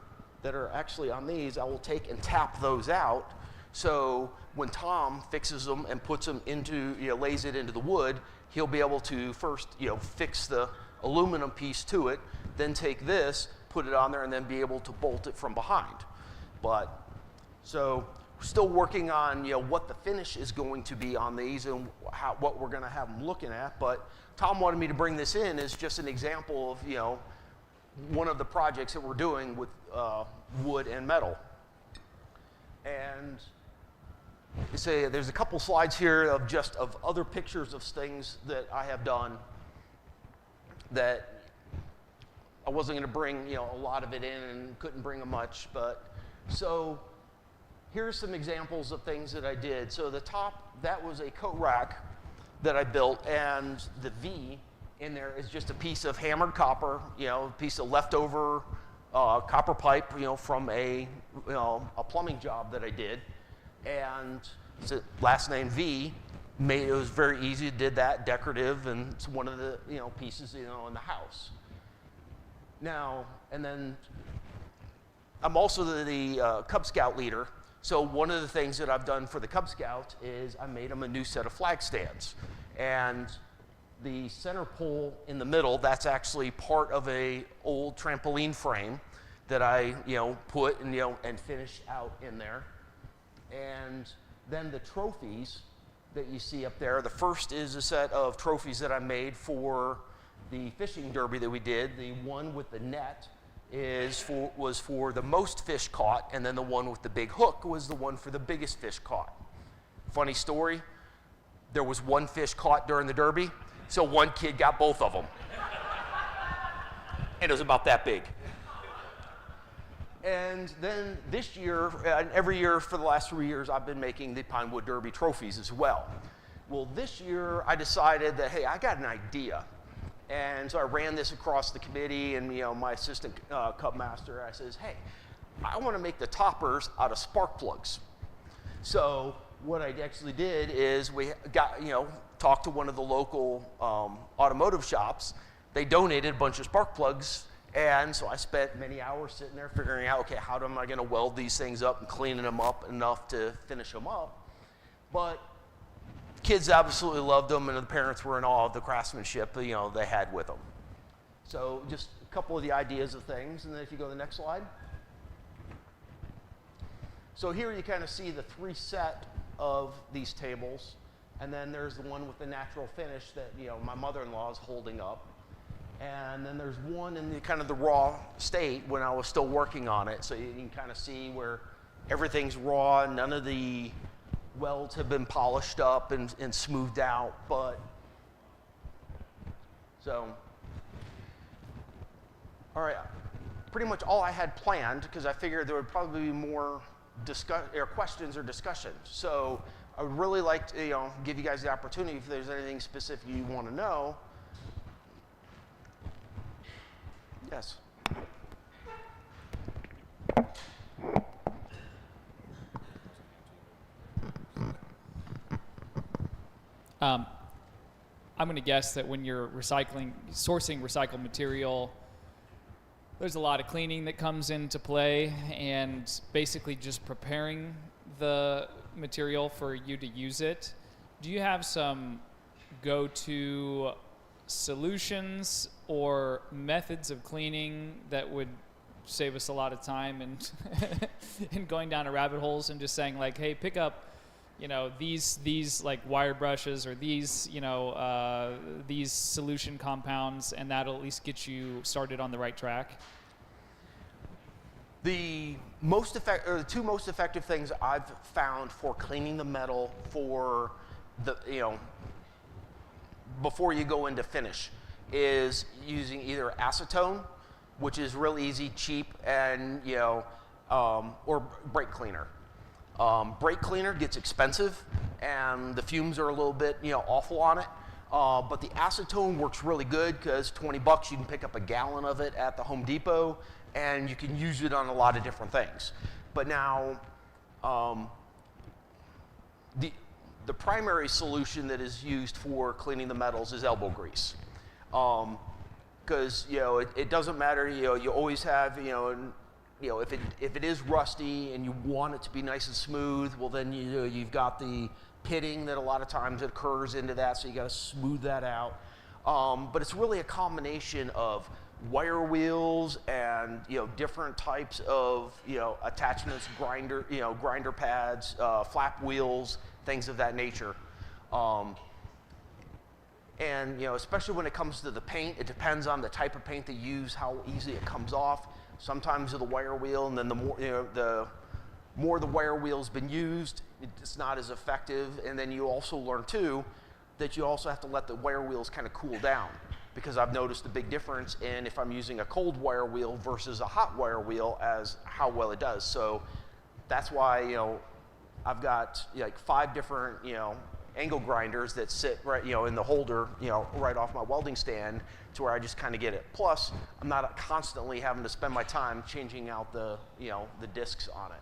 that are actually on these, I will take and tap those out. So when Tom fixes them and puts them into, lays it into the wood, he'll be able to first, fix the aluminum piece to it, then take this, put it on there, and then be able to bolt it from behind. But so still working on, you know, what the finish is going to be on these and what we're going to have them looking at. But Tom wanted me to bring this in as just an example of, you know, one of the projects that we're doing with wood and metal. And there's a couple slides here of other pictures of things that I have done that I wasn't going to bring, you know, a lot of it in and couldn't bring much. But so here's some examples of things that I did. So the top, that was a coat rack that I built, and the V in there is just a piece of hammered copper, you know, a piece of leftover copper pipe, you know, from a plumbing job that I did. And so last name V, it was very easy, did that, decorative, and it's one of the, you know, pieces, you know, in the house. Now, and then I'm also the Cub Scout leader. So one of the things that I've done for the Cub Scouts is I made them a new set of flag stands. And the center pole in the middle, that's actually part of a old trampoline frame that I, you know, put and, you know, and finished out in there. And then the trophies that you see up there, the first is a set of trophies that I made for the fishing derby that we did. The one with the net was for the most fish caught, and then the one with the big hook was the one for the biggest fish caught. Funny story, there was one fish caught during the derby, so one kid got both of them. And it was about that big. And then this year, and every year for the last 3 years, I've been making the Pine Wood Derby trophies as well. Well, this year I decided that, hey, I got an idea. And so I ran this across the committee, and, you know, my assistant Cub Master, I says, hey, I want to make the toppers out of spark plugs. So what I actually did is we got, you know, talked to one of the local automotive shops. They donated a bunch of spark plugs, and so I spent many hours sitting there figuring out, okay, how am I going to weld these things up and cleaning them up enough to finish them up. But kids absolutely loved them, and the parents were in awe of the craftsmanship, you know, they had with them. So just a couple of the ideas of things, and then if you go to the next slide. So here you kind of see the 3 set of these tables, and then there's the one with the natural finish that, you know, my mother-in-law is holding up. And then there's one in the kind of the raw state when I was still working on it, so you can kind of see where everything's raw, none of the welds have been polished up and smoothed out, but so, all right, pretty much all I had planned, because I figured there would probably be more questions or discussion. So I would really like to, you know, give you guys the opportunity if there's anything specific you want to know. Yes. I'm going to guess that when you're sourcing recycled material, there's a lot of cleaning that comes into play, and basically just preparing the material for you to use it. Do you have some go-to solutions or methods of cleaning that would save us a lot of time and and going down to rabbit holes and just saying, like, hey, pick up, you know, these like wire brushes or these, you know, these solution compounds, and that'll at least get you started on the right track? The two most effective things I've found for cleaning the metal for the, you know, before you go into finish is using either acetone, which is real easy, cheap, and, you know, or brake cleaner. Brake cleaner gets expensive, and the fumes are a little bit, you know, awful on it. But the acetone works really good because $20 you can pick up a gallon of it at the Home Depot, and you can use it on a lot of different things. But now, the primary solution that is used for cleaning the metals is elbow grease. Because, you know, it doesn't matter, you know, you always have, you know, if it is rusty and you want it to be nice and smooth, well then you've got the pitting that a lot of times occurs into that, so you got to smooth that out. But it's really a combination of wire wheels and different types of attachments, grinder pads, flap wheels, things of that nature. And especially when it comes to the paint, it depends on the type of paint they use, how easy it comes off. Sometimes with a wire wheel, and then the more the wire wheel's been used, it's not as effective. And then you also learn too that you also have to let the wire wheels kind of cool down, because I've noticed a big difference in if I'm using a cold wire wheel versus a hot wire wheel as how well it does. So that's why I've got like 5 different angle grinders that sit right in the holder right off my welding stand, to where I just kind of get it. Plus, I'm not constantly having to spend my time changing out the the discs on it.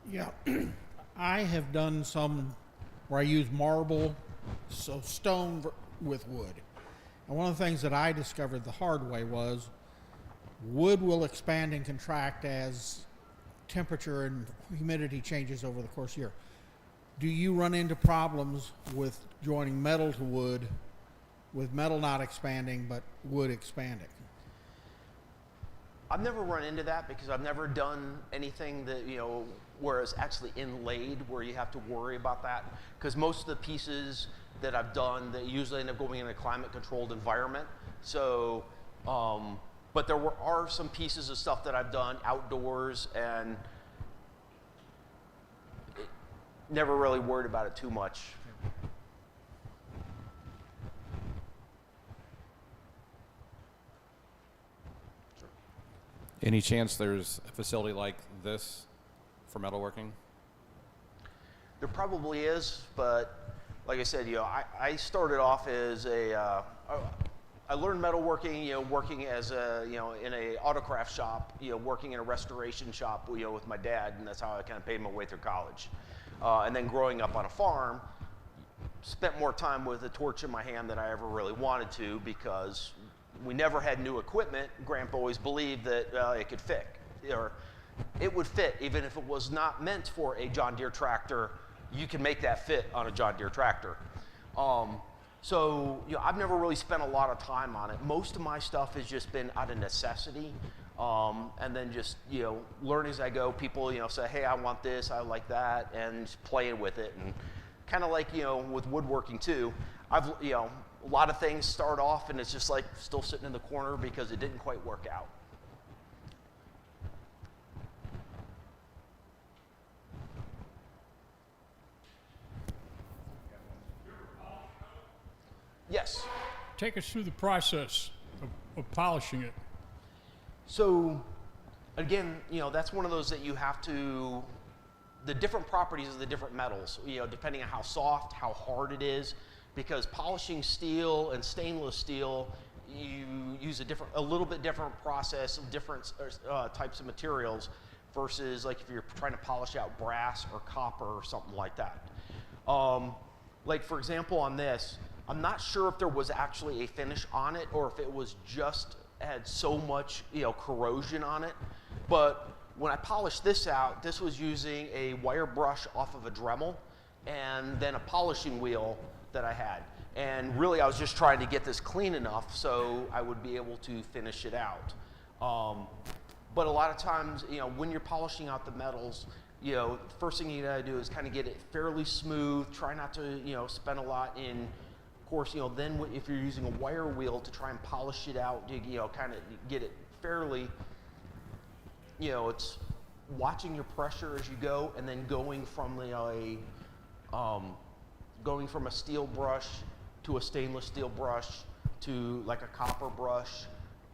Yeah, I have done some where I use marble, so stone with wood. And one of the things that I discovered the hard way was wood will expand and contract as temperature and humidity changes over the course of the year. Do you run into problems with joining metal to wood, with metal not expanding but wood expanding? I've never run into that, because I've never done anything that where it's actually inlaid, where you have to worry about that. Because most of the pieces that I've done, they usually end up going in a climate-controlled environment. So, but there are some pieces of stuff that I've done outdoors, and never really worried about it too much. Any chance there's a facility like this for metalworking? There probably is, but like I said, I started off as I learned metalworking, working as in a autocraft shop, working in a restoration shop, with my dad, and that's how I kind of paid my way through college. And then growing up on a farm, spent more time with a torch in my hand than I ever really wanted to, because we never had new equipment. Grandpa always believed that it could fit, or it would fit even if it was not meant for a John Deere tractor. You can make that fit on a John Deere tractor. So I've never really spent a lot of time on it. Most of my stuff has just been out of necessity, and then just learn as I go. People say, hey, I want this, I like that, and just playing with it. And kind of like with woodworking too, I've a lot of things start off and it's just like still sitting in the corner because it didn't quite work out. Yes. Take us through the process of polishing it. So, again, that's one of those that you have to, the different properties of the different metals, depending on how soft, how hard it is, because polishing steel and stainless steel, you use a little bit different process of different types of materials versus like if you're trying to polish out brass or copper or something like that. Like for example on this, I'm not sure if there was actually a finish on it or if it was just had so much corrosion on it, but when I polished this out, this was using a wire brush off of a Dremel and then a polishing wheel that I had. And really I was just trying to get this clean enough so I would be able to finish it out. But a lot of times, when you're polishing out the metals, first thing you gotta do is kind of get it fairly smooth, try not to, spend a lot in, of course, then if you're using a wire wheel to try and polish it out, kind of get it fairly, it's watching your pressure as you go and then going from a steel brush to a stainless steel brush to like a copper brush,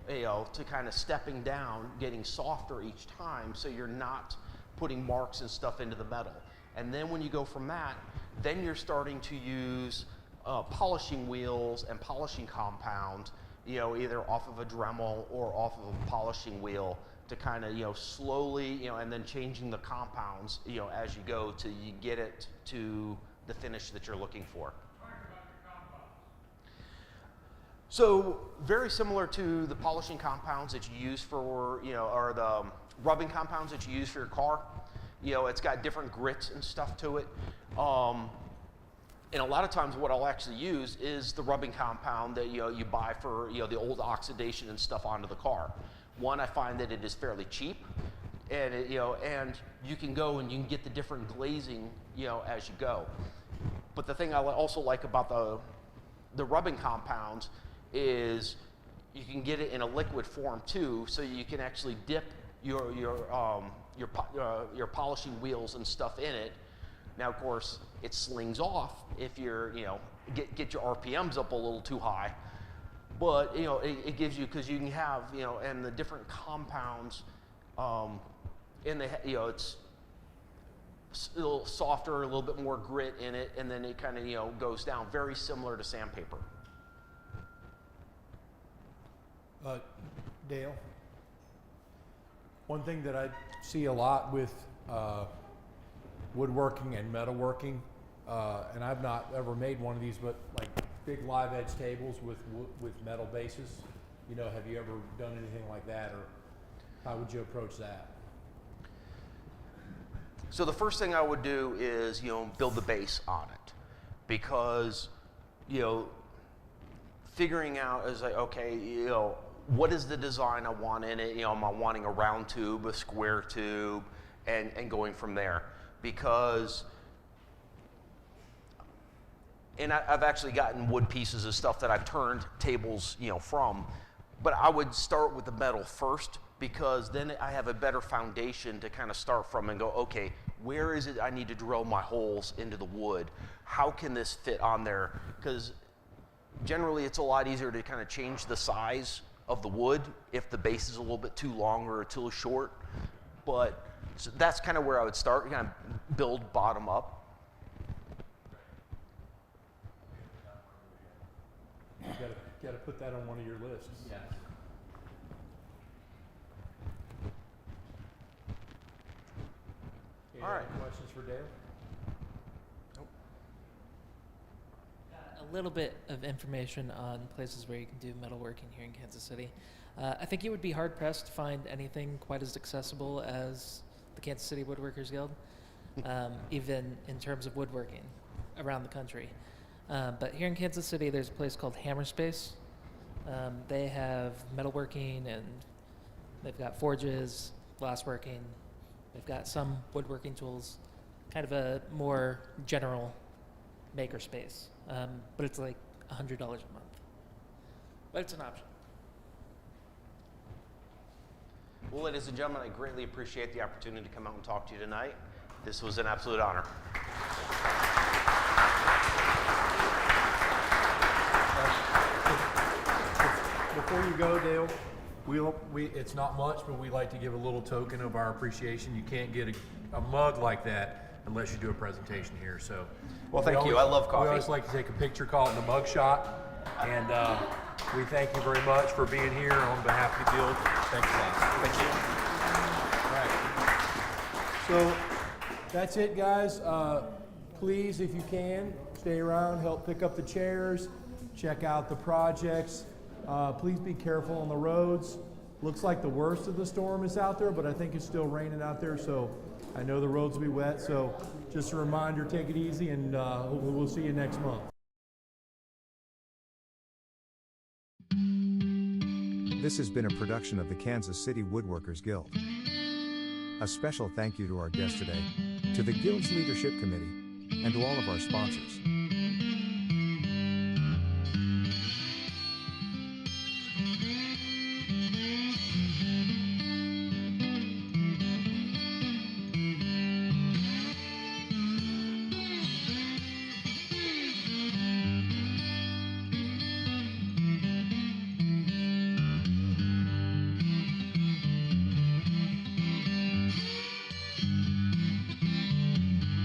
to kind of stepping down, getting softer each time so you're not putting marks and stuff into the metal. And then when you go from that, then you're starting to use polishing wheels and polishing compound, either off of a Dremel or off of a polishing wheel to kind of, slowly, and then changing the compounds, as you go till you get it to the finish that you're looking for. So very similar to the polishing compounds that you use for, or the rubbing compounds that you use for your car. It's got different grits and stuff to it. And a lot of times what I'll actually use is the rubbing compound that you buy for the old oxidation and stuff onto the car. One, I find that it is fairly cheap, and and you can go and you can get the different glazing as you go. But the thing I also like about the rubbing compounds is you can get it in a liquid form too, so you can actually dip your polishing wheels and stuff in it. Now, of course, it slings off if you're, get your RPMs up a little too high. But, it gives you, because you can have, and the different compounds, it's a little softer, a little bit more grit in it, and then it kind of, goes down, very similar to sandpaper. Dale, one thing that I see a lot with woodworking and metalworking, and I've not ever made one of these, but like big live edge tables with metal bases. Have you ever done anything like that, or how would you approach that? So the first thing I would do is, build the base on it, because, figuring out is like, okay, what is the design I want in it? Am I wanting a round tube, a square tube, and going from there? Because, and I've actually gotten wood pieces of stuff that I've turned tables, from, but I would start with the metal first, because then I have a better foundation to kind of start from and go, okay, where is it I need to drill my holes into the wood? How can this fit on there? Because generally it's a lot easier to kind of change the size of the wood if the base is a little bit too long or too short. But so that's kind of where I would start, kind of build bottom up. You got to put that on one of your lists. Yeah. Any All right. other questions for Dale? Nope. A little bit of information on places where you can do metalworking here in Kansas City. I think you would be hard pressed to find anything quite as accessible as the Kansas City Woodworkers Guild, even in terms of woodworking around the country. But here in Kansas City, there's a place called Hammerspace. They have metalworking, and they've got forges, glassworking. They've got some woodworking tools, kind of a more general maker space. But it's like $100 a month. But it's an option. Well, ladies and gentlemen, I greatly appreciate the opportunity to come out and talk to you tonight. This was an absolute honor. Before you go, Dale, it's not much, but we like to give a little token of our appreciation. You can't get a mug like that unless you do a presentation here. So, well, thank you. I love coffee. We always like to take a picture, call it the mug shot, and we thank you very much for being here on behalf of the Guild. Thanks a lot. Thank you. All right. So that's it, guys. Please, if you can, stay around, help pick up the chairs, check out the projects. Please be careful on the roads. Looks like the worst of the storm is out there, but I think it's still raining out there, so I know the roads will be wet. So just a reminder, take it easy, and we'll see you next month. This has been a production of the Kansas City Woodworkers Guild. A special thank you to our guest today, to the Guild's Leadership Committee, and to all of our sponsors.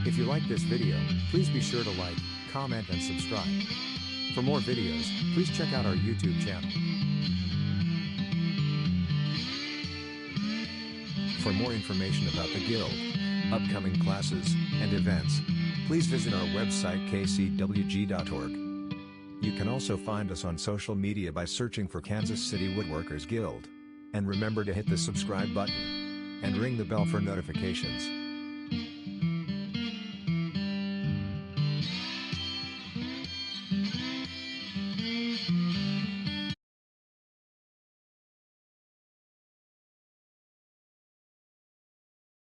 If you like this video, please be sure to like, comment, and subscribe. For more videos, please check out our YouTube channel. For more information about the Guild, upcoming classes, and events, please visit our website kcwg.org. You can also find us on social media by searching for Kansas City Woodworkers Guild. And remember to hit the subscribe button and ring the bell for notifications.